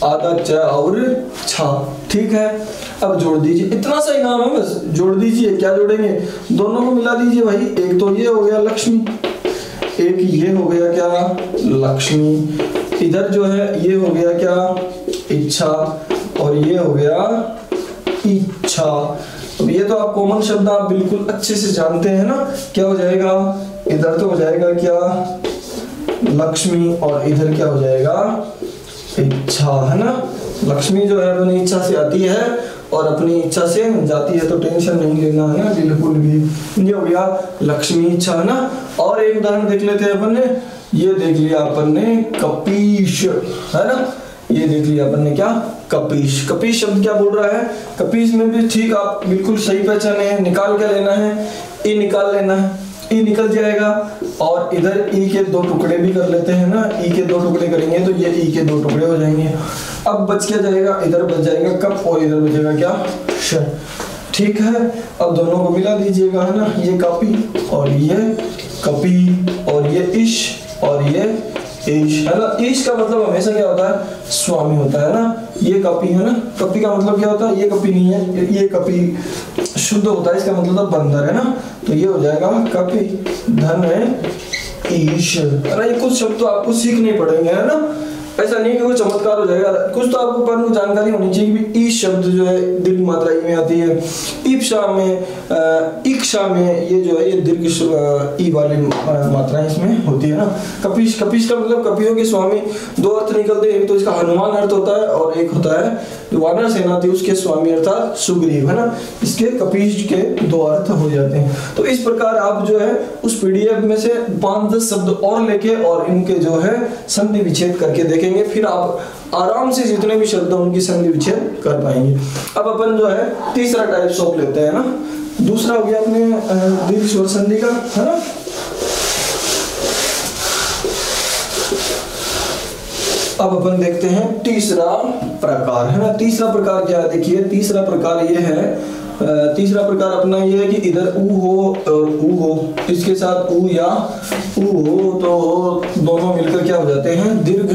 आधा च और छा, ठीक है। अब जोड़ दीजिए, इतना सा ही नाम है बस, जोड़ दीजिए। क्या जोड़ेंगे, दोनों को मिला दीजिए भाई। एक तो ये हो गया लक्ष्मी, एक ये हो गया क्या लक्ष्मी, इधर जो है ये हो गया क्या इच्छा, और ये हो गया इच्छा। अब ये तो आप कॉमन शब्द आप बिल्कुल अच्छे से जानते हैं ना। क्या हो जाएगा, इधर तो हो जाएगा क्या लक्ष्मी, और इधर क्या हो जाएगा इच्छा, है ना। लक्ष्मी जो है अपनी इच्छा से आती है और अपनी इच्छा से जाती है, तो टेंशन नहीं लेना है ना बिल्कुल भी। ये हो गया लक्ष्मी इच्छा, है ना। और एक उदाहरण देख लेते हैं अपन ने, ये देख लिया अपन ने कपीश, है ना। ये देख लिया अपन ने क्या कपीश। कपीश शब्द क्या बोल रहा है, कपीश में भी ठीक आप बिल्कुल सही पहचाने हैं। निकाल क्या लेना है, ई निकाल लेना है, ई निकल जाएगा। और इधर ई के दो टुकड़े भी कर लेते हैं ना, ई के दो टुकड़े करेंगे तो ये ई के दो टुकड़े हो जाएंगे। अब बच क्या जाएगा, इधर बच जाएगा कप, और इधर बचेगा क्या श, ठीक है। अब दोनों को मिला दीजिएगा, है ना। ये कपी और ये कपी, और ये इश और ये ईश, है ना। ईश का मतलब हमेशा क्या होता है स्वामी होता है ना। ये कपी है ना, कपी का मतलब क्या होता है, ये कपी नहीं है, ये कपी शुद्ध होता है, इसका मतलब तो बंदर, है ना। तो ये हो जाएगा कपी धन है ईश, है ना। ये कुछ शब्द तो आपको सीखने पड़ेंगे, है ना। ऐसा नहीं कि कोई चमत्कार हो जाएगा, कुछ तो आपको पर जानकारी होनी चाहिए कि ई शब्द जो है दीर्घ मात्रा ई में आती है, ईप्सा में इक्षा में ये जो है ये दीर्घ ई वाली मात्राएं इसमें होती है ना। कपीश, कपीश का मतलब कपियों के स्वामी, दो अर्थ निकलते हैं, एक तो इसका हनुमान अर्थ होता है और एक होता है वानर सेना थी उसके स्वामी अर्थात सुग्रीव, है ना। इसके कपीश के दो अर्थ हो जाते हैं। तो इस प्रकार आप जो है उस पीडीएफ में से 5-10 शब्द और लेके और इनके जो है संधि विच्छेद करके देखेंगे, फिर आप आराम से जितने भी शब्द हैं उनकी संधि विच्छेद कर पाएंगे। अब अपन जो है तीसरा टाइप ऑफ लेते हैं ना। दूसरा हो गया अपने दीर्घ स्वर संधि का, है ना। अब अपन देखते हैं तीसरा प्रकार, है ना। तीसरा प्रकार क्या है, देखिए तीसरा प्रकार ये है, तीसरा प्रकार अपना ये है कि इधर ऊ हो और ऊ हो, इसके साथ ऊ या ऊ हो तो दोनों मिलकर क्या हो जाते हैं दीर्घ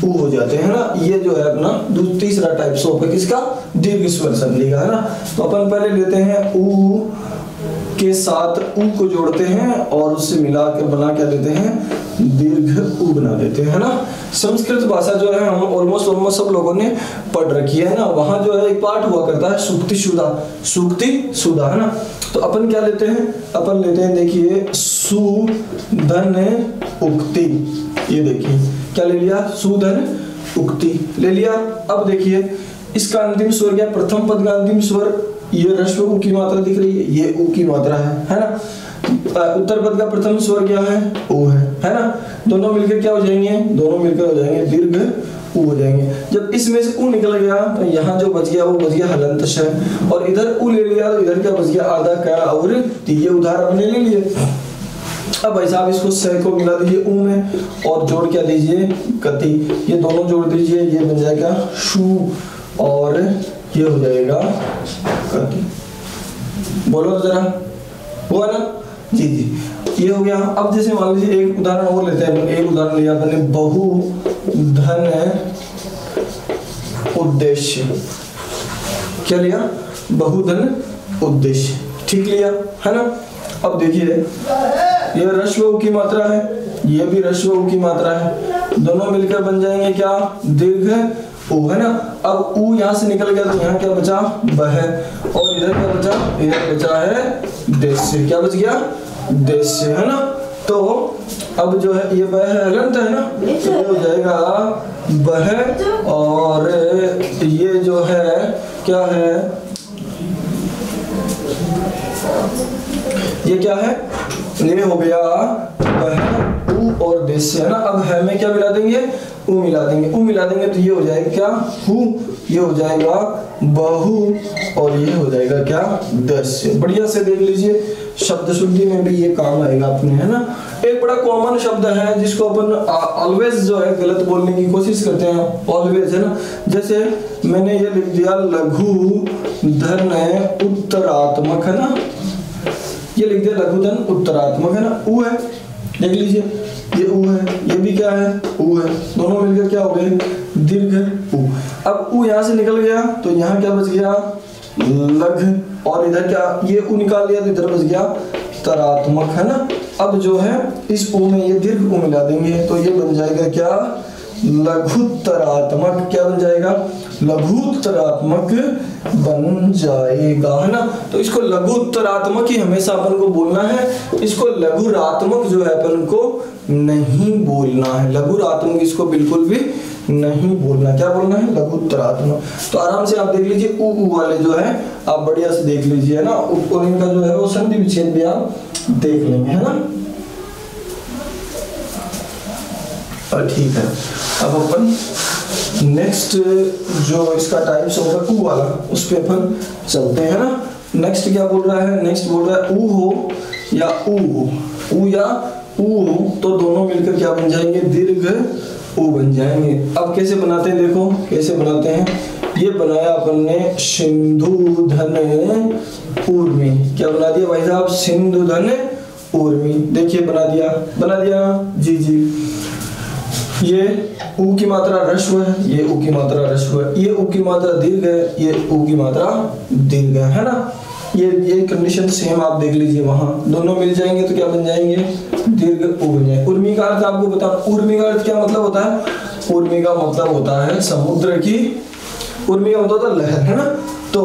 ऊ हो जाते हैं ना। ये जो है अपना तीसरा टाइप सोप है किसका, दीर्घ स्वर संधि का, है ना। तो अपन पहले लेते हैं ऊ के साथ ऊ को जोड़ते हैं और उससे मिलाकर बना क्या देते हैं दीर्घ ऊ बना देते हैं ना। संस्कृत भाषा जो है हम ऑलमोस्ट सब लोगों ने पढ़ रखी है ना। वहां जो है एक पाठ हुआ करता है सूक्ति सुधा, है ना। तो अपन क्या लेते हैं, अपन लेते हैं देखिए सुधन उक्ति, ये देखिए क्या ले लिया सुधन उक्ति ले लिया। अब देखिए इसका अंतिम स्वर क्या, प्रथम पद का अंतिम स्वर ये ह्रस्व ऊ की मात्रा दिख रही है, ये ऊ की मात्रा है ना। उत्तर पद का प्रथम स्वर क्या है ऊ है ना। दोनों मिलकर क्या हो जाएंगे, दोनों मिलकर हो जाएंगे दीर्घ ऊ हो जाएंगे। जब इसमें से ऊ निकल गया तो यहाँ जो बच गया वो बच गया हलंत श, और इधर ऊ ले लिया तो इधर क्या बच गया आधा का और ये उदाहरण हमने ले लिए। अब भाई साहब इसको स को मिला दीजिए ऊ में और जोड़ क्या दीजिए गति, ये दोनों जोड़ दीजिए, ये बन जाएगा शू और ये हो जाएगा गति। बोलो तो जरा, हुआ ना जी जी, ये हो गया। अब जैसे मान लीजिए एक उदाहरण और लेते हैं, एक उदाहरण लिया मैंने बहुधन उद्देश्य, क्या लिया, बहुधन उद्देश्य, ठीक लिया है ना। अब देखिए ये ह्रस्व उ की मात्रा है, ये भी ह्रस्व उ की मात्रा है, दोनों मिलकर बन जाएंगे क्या, दीर्घ उ, है ना। अब उ यहाँ से निकल गया तो यहाँ क्या बचा, बह, और इधर क्या बचा, इधर बचा है देश्य, क्या बच गया, देश्य, है ना। तो अब जो है ये बह हलंत है ना, तो ये हो जाएगा बह, और ये जो है क्या है, ये क्या है, ये हो गया बह उ और देश, है ना। अब है में क्या मिला देंगे, उ मिला देंगे, उ मिला देंगे तो ये हो जाएगा क्या, हु, ये हो जाएगा बहु, और ये हो जाएगा क्या, दस्य। बढ़िया से देख लीजिए, शब्द शुद्धि में भी ये काम आएगा अपने, है ना। एक बड़ा कॉमन शब्द है जिसको अपन ऑलवेज जो है गलत बोलने की कोशिश करते हैं, ऑलवेज, है ना। जैसे मैंने ये लिख दिया लघु धन उत्तरात्मक, है ना, ये लिख दिया लघुधन उत्तरात्मक, है ना, उ है, देख लीजिए ये उ है, ये भी क्या है, उ है, दोनों मिलकर क्या हो गए, दीर्घ उ। अब उ यहाँ से निकल गया तो यहाँ क्या बच गया, लघ, और इधर क्या, ये उ निकाल लिया तो इधर बच गया तरात्मक, है ना। अब जो है इस उ में ये दीर्घ उ मिला देंगे तो ये बन जाएगा क्या, लघुत्तरात्मक, क्या बन जाएगा, लघुत्तरात्मक बन जाएगा, है ना। तो इसको लघुत्तरात्मक ही हमेशा अपन को बोलना है, इसको लघुरात्मक जो है अपन को नहीं बोलना है, लघुरात्मक इसको बिल्कुल भी नहीं बोलना, क्या बोलना है, लघुत्तरात्मक। तो आराम से आप देख लीजिए उ वाले जो है आप बढ़िया से देख लीजिए, है ना, और इनका जो है वो संधि विच्छेद भी आप देख लेंगे, है ना। ठीक है, अब अपन नेक्स्ट जो इसका टाइप्स होगा उ वाला, उस पे अपन चलते हैं ना। नेक्स्ट क्या बोल रहा है, नेक्स्ट बोल रहा है उ हो या उ हो, उ या उ हो, तो दोनों मिलकर क्या बन जाएंगे, दीर्घ उ बन जाएंगे। अब कैसे बनाते हैं, देखो कैसे बनाते हैं, ये बनाया अपन ने सिंधु धन ऊर्मी, क्या बना दिया भाई साहब, सिंधु धन ऊर्मी, देखिए बना दिया जी जी। ये उ की मात्रा ह्रस्व है, ये उ की मात्रा ह्रस्व है, ये उ की मात्रा दीर्घ है, ये उ की मात्रा दीर्घ है ना। ये कंडीशन सेम आप देख लीजिए, वहां दोनों मिल जाएंगे तो क्या बन जाएंगे, दीर्घ उ बन जाएंगे। उर्मी का अर्थ आपको बता, उर्मी का अर्थ क्या मतलब होता है, उर्मी का मतलब होता है समुद्र की, उर्मी का मतलब होता है लहर, है ना। तो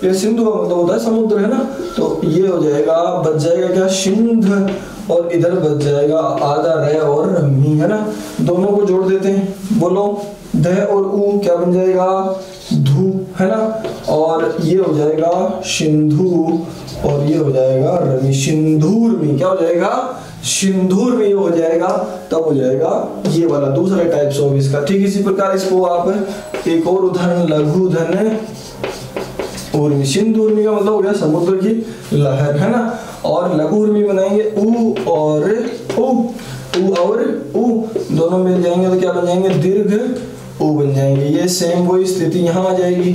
ये सिंधु का मतलब होता है समुद्र, है ना। तो ये हो जाएगा, बच जाएगा क्या, सिंध, और इधर बच जाएगा आधा रे और रमी, है ना। दोनों को जोड़ देते हैं, बोलो ध और उ क्या बन जाएगा, धू, है ना। और ये हो जाएगा सिंधु, और ये हो जाएगा रमी, सिंधूर में क्या हो जाएगा, सिंधूर में हो जाएगा, तब हो जाएगा ये वाला दूसरा टाइप्स ऑफ इसका। ठीक इसी प्रकार इसको आप एक और उदाहरण, लघु धन उर्मी, सिंधु उर्मी का मतलब हो गया समुद्र की लहर, है ना। और लघु उर्मी बनाएंगे उ और उ दोनों मिल जाएंगे तो क्या बन जाएंगे, दीर्घ उ बन जाएंगे। ये सेम वही स्थिति यहाँ आ जाएगी,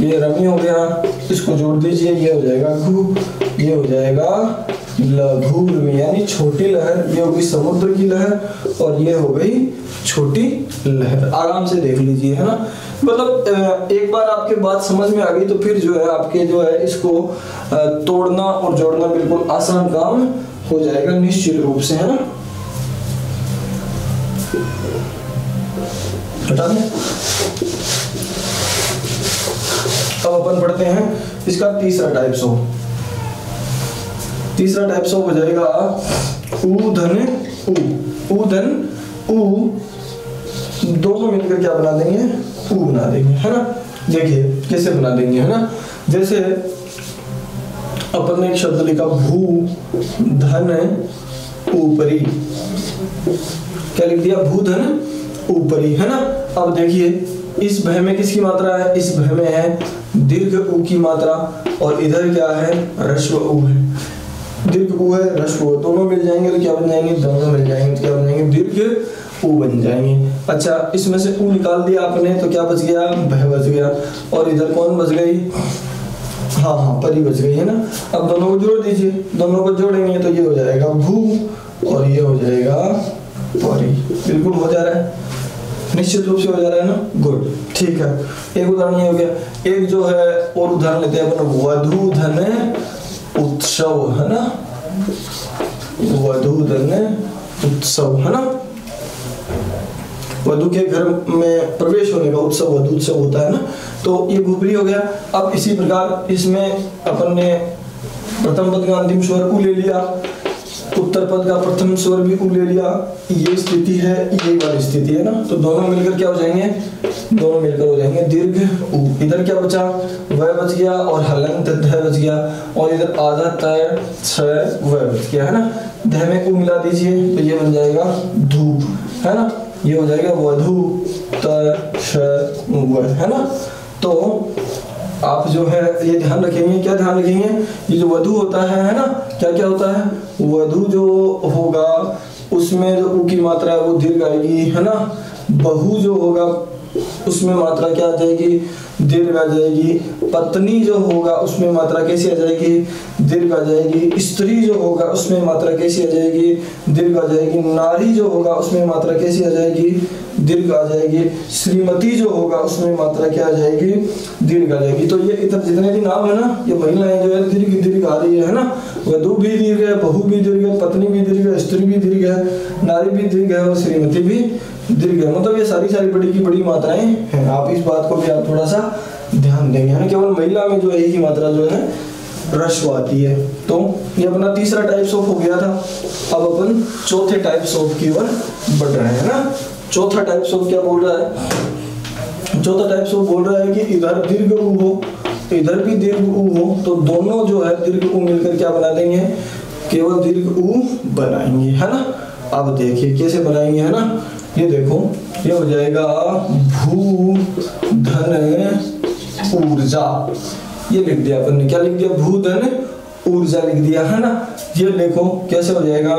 ये रमी हो गया, इसको जोड़ दीजिए, ये हो जाएगा घु, ये हो जाएगा लघु उर्मी यानी छोटी लहर, ये हो गई समुद्र की लहर, और ये हो गई छोटी लहर। आराम से देख लीजिए, है ना। मतलब एक बार आपके बात समझ में आ गई तो फिर जो है आपके जो है इसको तोड़ना और जोड़ना बिल्कुल आसान काम हो जाएगा निश्चित रूप से, है ना। हटा दें। अब अपन पढ़ते हैं इसका तीसरा टाइप्स ऑफ, तीसरा टाइप्स ऑफ हो जाएगा उ धन उ धन उ, दोनों मिलकर क्या बना देंगे, उ बना देंगे, है ना। देखिए कैसे बना देंगे, है ना। जैसे अपन ने एक शब्द लिखा भू धन ऊपरी, क्या लिख दिया, भू धन ऊपरी, है ना। अब देखिए इस भय में किसकी मात्रा है, इस भय में है दीर्घ उ की मात्रा, और इधर क्या है, ह्रस्व उ है। दीर्घ उ है, ह्रस्व उ, दोनों मिल जाएंगे तो क्या बन जाएंगे, दोनों मिल जाएंगे तो क्या बन जाएंगे, दीर्घ उ बन जाएंगे। अच्छा, इसमें से उ निकाल दिया आपने तो क्या बच गया, भय बच गया। और इधर कौन बच गई, हाँ परी बच गई है ना। अब दोनों को जोड़ दीजिए, दोनों को जोड़ेंगे तो ये हो जाएगा भू और ये हो जाएगा परी। बिल्कुल हो जा रहा है, निश्चित रूप से हो जा रहा है ना, गुड, ठीक है। एक उदाहरण ये हो गया। एक जो है और उदाहरण लेते हैं अपन, वधू धन उत्सव, है ना, वधू धन उत्सव, है ना, वधू के घर में प्रवेश होने का उत्सव वधू उत्सव होता है ना। तो ये भूपरी हो गया। अब इसी प्रकार इसमें अपन ने प्रथम पद का अंतिम स्वर उ ले लिया, उत्तर पद का प्रथम स्वर भी उ ले लिया, ये स्थिति है, ये वाली स्थिति है ना। तो दोनों मिलकर क्या हो जाएंगे, दोनों मिलकर हो जाएंगे दीर्घ उ। इधर क्या बचा, वह बच गया और हलंत ध बच गया, और इधर आधा तय छ वह बच गया, है ना। ध में उ मिला दीजिए तो ये बन जाएगा धूप, है ना, ये हो जाएगा वधू त श व, है ना। तो आप जो है ये ध्यान रखेंगे, क्या ध्यान रखेंगे, ये जो वधू होता है ना, क्या क्या होता है, वधू जो होगा उसमें जो उ की मात्रा है वो दीर्घ आएगी, है ना। बहु जो होगा उसमें मात्रा क्या आ जाएगी, दीर्घ आ जाएगी। पत्नी जो होगा उसमें मात्रा कैसी आ जाएगी, दीर्घ आ जाएगी। स्त्री जो होगा उसमें मात्रा कैसी आ जाएगी, दीर्घ आ जाएगी। नारी जो होगा उसमें मात्रा कैसी आ जाएगी, दीर्घ आ जाएगी। श्रीमती जो होगा उसमें मात्रा क्या आ जाएगी, दीर्घ आ जाएगी। तो ये इधर जितने भी नाम है ना, ये महिलाएं जो है दीर्घ दीर्घ आ रही है ना। वधू भी दीर्घ है, बहू भी दीर्घ है, पत्नी भी दीर्घ है, स्त्री भी दीर्घ है, नारी भी दीर्घ है और श्रीमती भी दीर्घ है। मतलब ये सारी बड़ी की बड़ी मात्राएं हैं। आप इस बात को भी आप थोड़ा सा ध्यान देंगे, है ना। केवल महिला में जो है एक ही मात्रा जो है ह्रस्व आती है। तो ये अपना तीसरा टाइप्स ऑफ हो गया था। अब अपन चौथे टाइप्स ऑफ की ओर बढ़ रहे हैं ना। चौथा टाइप्स ऑफ क्या बोल रहा है, चौथा टाइप्स ऑफ बोल रहा है कि इधर दीर्घ उ हो, इधर भी दीर्घ उ हो, तो दोनों जो है दीर्घ उ मिलकर क्या बना देंगे, केवल दीर्घ उ बनाएंगे, है ना। अब देखिए कैसे बनाएंगे, है ना। ये देखो, ये हो जाएगा भू धन ऊर्जा, ये लिख दिया अपन ने, क्या लिख दिया, भू धन ऊर्जा लिख दिया, है ना। ये देखो कैसे हो जाएगा,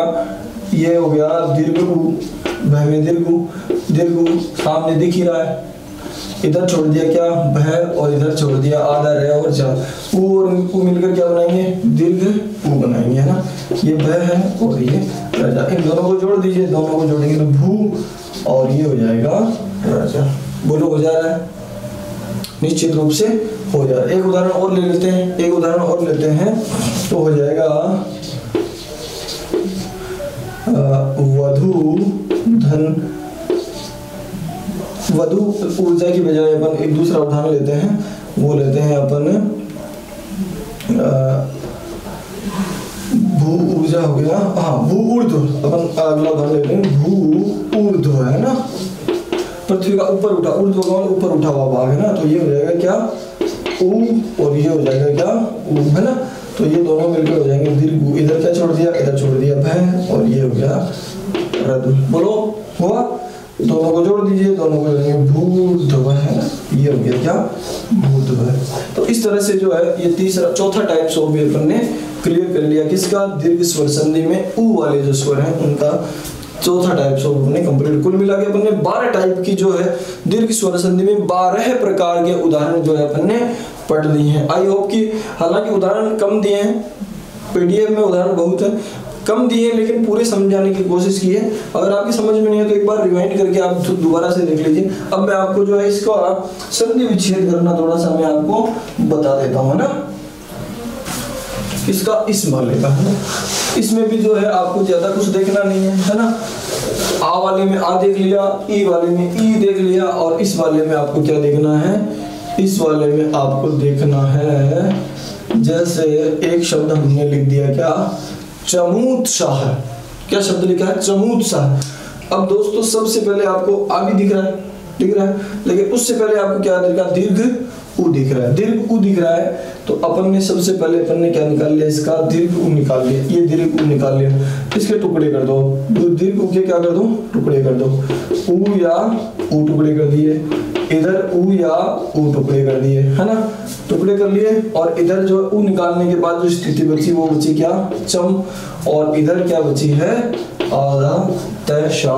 ये हो गया दीर्घ उ, भय में दीर्घ उ सामने दिख ही रहा है। इधर छोड़ दिया क्या, भय, और इधर छोड़ दिया आधा रह और जा, उ और उ मिलकर क्या बनाएंगे, दीर्घ उ बनाएंगे, है ना। ये भय है और ये राजा, इन दोनों को जोड़ दीजिए, दोनों को जोड़ेंगे तो भू और ये हो जाएगा राजा। बोलो हो जा रहा है, निश्चित रूप से हो जा रहा है। एक उदाहरण और ले लेते हैं, एक उदाहरण और लेते हैं तो हो जाएगा वधू धन, वधू ऊर्जा की बजाय अपन एक दूसरा उदाहरण लेते हैं, वो लेते हैं अपन भू ऊर्जा हो गया, हाँ भू ऊर्ध्व। अपन अगला उदाहरण लेते हैं भू ऊर्ध्व, है ना, पृथ्वी का ऊपर उठा, ऊर्ध्व का ऊपर उठा हुआ भाग है ना। तो ये हो जाएगा क्या, उ, और ये हो जाएगा क्या, उ, है ना। तो ये दोनों मिलकर हो जाएंगे दीर्घ। इधर क्या छोड़ दिया, इधर छोड़ दिया भय, और ये हो गया रद्द। बोलो हुआ, दोनों को जोड़ दीजिए, दोनों को जोड़ेंगे भूर्ध्व, है ना। ये हो गया क्या, भूर्ध्व। तो इस तरह से जो है ये तीसरा चौथा टाइप ऑफ भी अपन ने क्लियर कर लिया, किसका, दीर्घ स्वर संधि में उ वाले जो स्वर हैं उनका चौथा टाइप ऑफ हमने कंप्लीट। कुल मिला के अपन ने 12 टाइप की जो है दीर्घ स्वर संधि में 12 प्रकार के उदाहरण जो है अपन ने पढ़ लिए हैं। आई होप कि, हालांकि उदाहरण कम दिए हैं, पीडीएफ में उदाहरण बहुत है, कम दिए लेकिन पूरे समझाने की कोशिश की है। अगर आपकी समझ में नहीं है तो एक बार रिवाइंड करके आप दोबारा से देख लीजिए। अब मैं आपको जो है इसका संधि विच्छेद करना थोड़ा सा मैं आपको बता देता हूँ ना, इसका इस वाले का, है ना। इसमें भी जो है आपको ज्यादा कुछ देखना नहीं है ना। आ वाले में आ देख लिया, ई वाले में ई देख लिया, और इस वाले में आपको क्या देखना है, इस वाले में आपको देखना है, जैसे एक शब्द हमने लिख दिया क्या, चमूतशाह। क्या शब्द लिखा है, चमूतशाह। अब दोस्तों सबसे पहले आपको आ भी दिख रहा है, लेकिन उससे पहले आपको क्या दिख रहा है, दीर्घ उ दिख रहा है, दीर्घ उ दिख रहा है। तो अपन ने सबसे पहले अपन ने क्या निकाल लिया, इसका दीर्घ उ निकाल लिया, ये दीर्घ उ निकाल लिया, इसके टुकड़े कर दो, दीर्घ उ के क्या कर दो, टुकड़े कर दो, उ या उ टुकड़े कर दिए, इधर ऊ या ऊ टुकड़े कर दिए, है ना, टुकड़े कर लिए। और इधर जो ऊ निकालने के बाद जो स्थिति बची वो बची क्या, चम। और इधर क्या बची है, आधा तैशा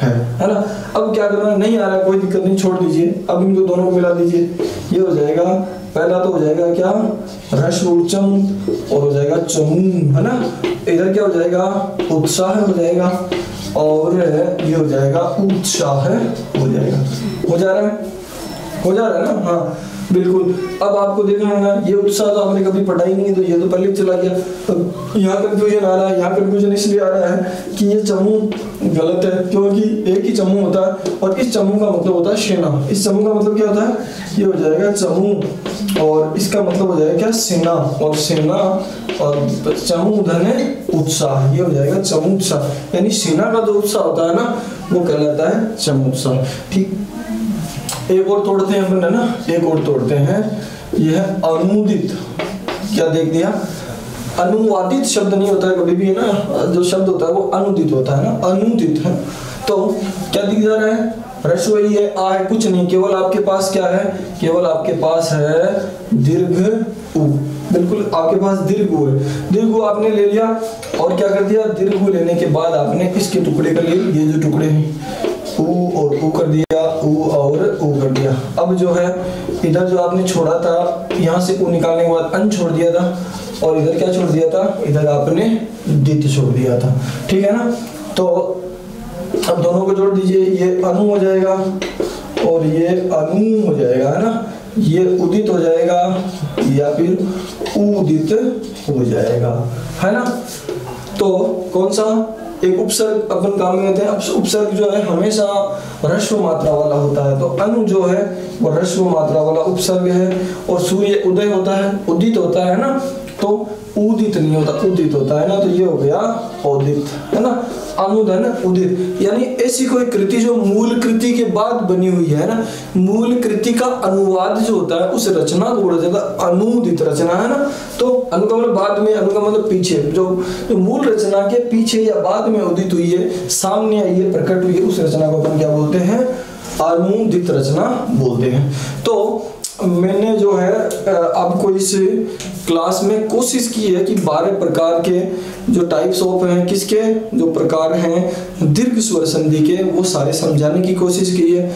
है ना। अब क्या करना है, नहीं आ रहा है कोई दिक्कत नहीं, छोड़ दीजिए। अब इनको दोनों को मिला दीजिए, ये हो जाएगा, पहला तो हो जाएगा क्या, ह्रस्व चम, और हो जाएगा चमू, है ना। इधर क्या हो जाएगा, उत्साह हो जाएगा, और ये हो जाएगा उत्साह हो जाएगा। हो जा रहा है ना, हाँ बिल्कुल। अब आपको देखना है ना, ये उत्साह तो आपने कभी पढ़ा ही नहीं, तो ये तो पहले चला गया। तो यहाँ कंफ्यूजन आ रहा है, यहाँ कंफ्यूजन इसलिए आ रहा है कि ये चमू गलत है, क्योंकि एक ही चमू होता है, और इस चमू का मतलब होता है सेना। इस चमू का मतलब क्या होता है, ये हो जाएगा चमू, और इसका मतलब हो जाएगा क्या, सेना, और सेना और चमू धन उत्साह, ये हो जाएगा चमू उत्साह। यानी सेना का जो उत्साह होता है ना, वो कहलाता है चमू उत्साह। ठीक, एक और तोड़ते हैं अपन, है ना, एक और तोड़ते हैं। यह है अनुदित, क्या देख दिया, अनुवादित शब्द नहीं होता है कभी भी, है ना, जो शब्द होता है वो अनुदित होता है ना, अनुदित है। तो क्या दिख जा रहा है, ह्रस्व ही है, आ है, कुछ नहीं, केवल आपके पास क्या है, केवल आपके पास है दीर्घ उ, बिल्कुल आपके पास दीर्घ उ है। दीर्घ उ आपने ले लिया, और क्या कर दिया, दीर्घ उ लेने के बाद आपने इसके टुकड़े कर लिए, ये जो टुकड़े हैं, ऊ और ऊ कर दिया, ऊ और ऊ कर दिया। अब जो है इधर जो आपने छोड़ा था, यहाँ से ऊ निकालने के बाद अन छोड़ दिया था, और इधर क्या छोड़ दिया था, इधर आपने दित छोड़ दिया था, ठीक है ना। तो अब दोनों को जोड़ दीजिए, ये अनु हो जाएगा और ये अनु हो जाएगा, है ना, ये उदित हो जाएगा या फिर उदित हो जाएगा, है ना। तो कौन सा, एक उपसर्ग अपन काम में लेते हैं। अब उपसर्ग जो है हमेशा ह्रस्व मात्रा वाला होता है, तो अनु जो है वो ह्रस्व मात्रा वाला उपसर्ग है। और सूर्य उदय होता है, उदित होता है ना, तो उदित नहीं होता, उदित होता है ना, तो ये हो गया उदित, है ना, अनुधन उदित। यानी ऐसी कोई कृति जो मूल कृति के बाद बनी हुई है ना, मूल कृति का अनुवाद जो होता है उस रचना को बोला जाता है अनुदित रचना, है ना। तो अनु का मतलब बाद में, अनु का मतलब पीछे, जो मूल रचना के पीछे या बाद में उदित हुई है, सामने आई है, प्रकट हुई है, उस रचना को अपन क्या बोलते हैं, अनुदित रचना बोलते हैं। तो मैंने जो है आपको इस क्लास में कोशिश की है कि 12 प्रकार के जो टाइप्स ऑफ हैं, किसके जो प्रकार हैं दीर्घ स्वर संधि के, वो सारे समझाने की कोशिश की है।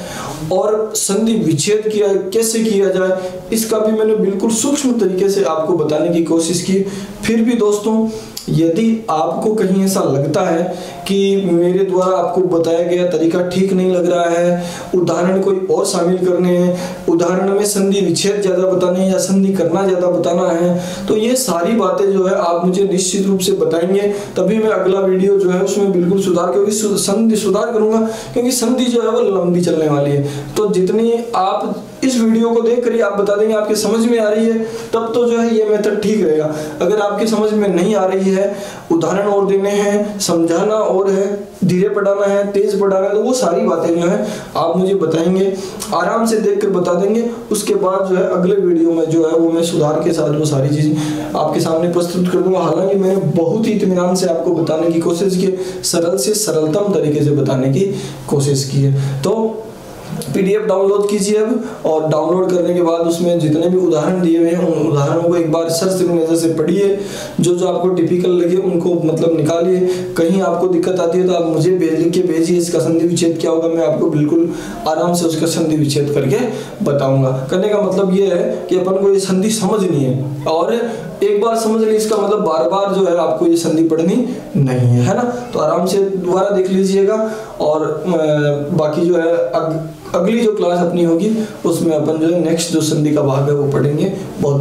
और संधि विच्छेद किया कैसे किया जाए, इसका भी मैंने बिल्कुल सूक्ष्म तरीके से आपको बताने की कोशिश की। फिर भी दोस्तों, यदि आपको कहीं ऐसा लगता है कि मेरे द्वारा आपको बताया गया तरीका ठीक नहीं लग रहा है, उदाहरण कोई और शामिल करने हैं, उदाहरण में संधि विच्छेद ज्यादा बताने हैं या संधि करना ज्यादा बताना है, तो ये सारी बातें जो है आप मुझे निश्चित रूप से बताएंगे, तभी मैं अगला वीडियो जो है उसमें बिल्कुल सुधार, क्योंकि संधि सुधार करूंगा, क्योंकि संधि जो है वो लंबी चलने वाली है। तो जितनी आप इस वीडियो को देख कर आप बता देंगे आपके समझ में आ रही है, तब तो जो है ये मेथड ठीक रहेगा। अगर आपके समझ में नहीं आ रही है, उदाहरण और देने हैं, समझाना और है, धीरे पढ़ाना है, तेज पढ़ाना है, तो वो सारी बातें जो है आप मुझे बताएंगे, आराम से देखकर बता देंगे। उसके बाद जो है अगले वीडियो में जो है वो मैं सुधार के साथ वो सारी चीजें आपके सामने प्रस्तुत कर दूंगा। हालांकि मैंने बहुत ही इत्मीनान से आपको बताने की कोशिश की, सरल से सरलतम तरीके से बताने की कोशिश की है। तो PDF डाउनलोड कीजिए अब, और डाउनलोड करने के बाद उसमें जितने भी उदाहरण दिए हुए हैं उन उदाहरणों को एक बार सर्च नजर से पढ़िए, जो जो आपको टिपिकल लगे उनको मतलब निकालिए। कहीं आपको दिक्कत आती है तो आप मुझे लिख के भेजिए, इसका संधि विच्छेद क्या होगा, मैं आपको बिल्कुल आराम से उसका संधि विच्छेद करके बताऊंगा। करने का मतलब ये है कि अपन को ये संधि समझनी है, और एक बार समझ ली इसका मतलब बार बार जो है आपको ये संधि पढ़नी नहीं है ना। तो आराम से दोबारा देख लीजिएगा, और बाकी जो है अगली जो क्लास अपनी होगी उसमें अपन जो है नेक्स्ट जो संधि का भाग है वो पढ़ेंगे। बहुत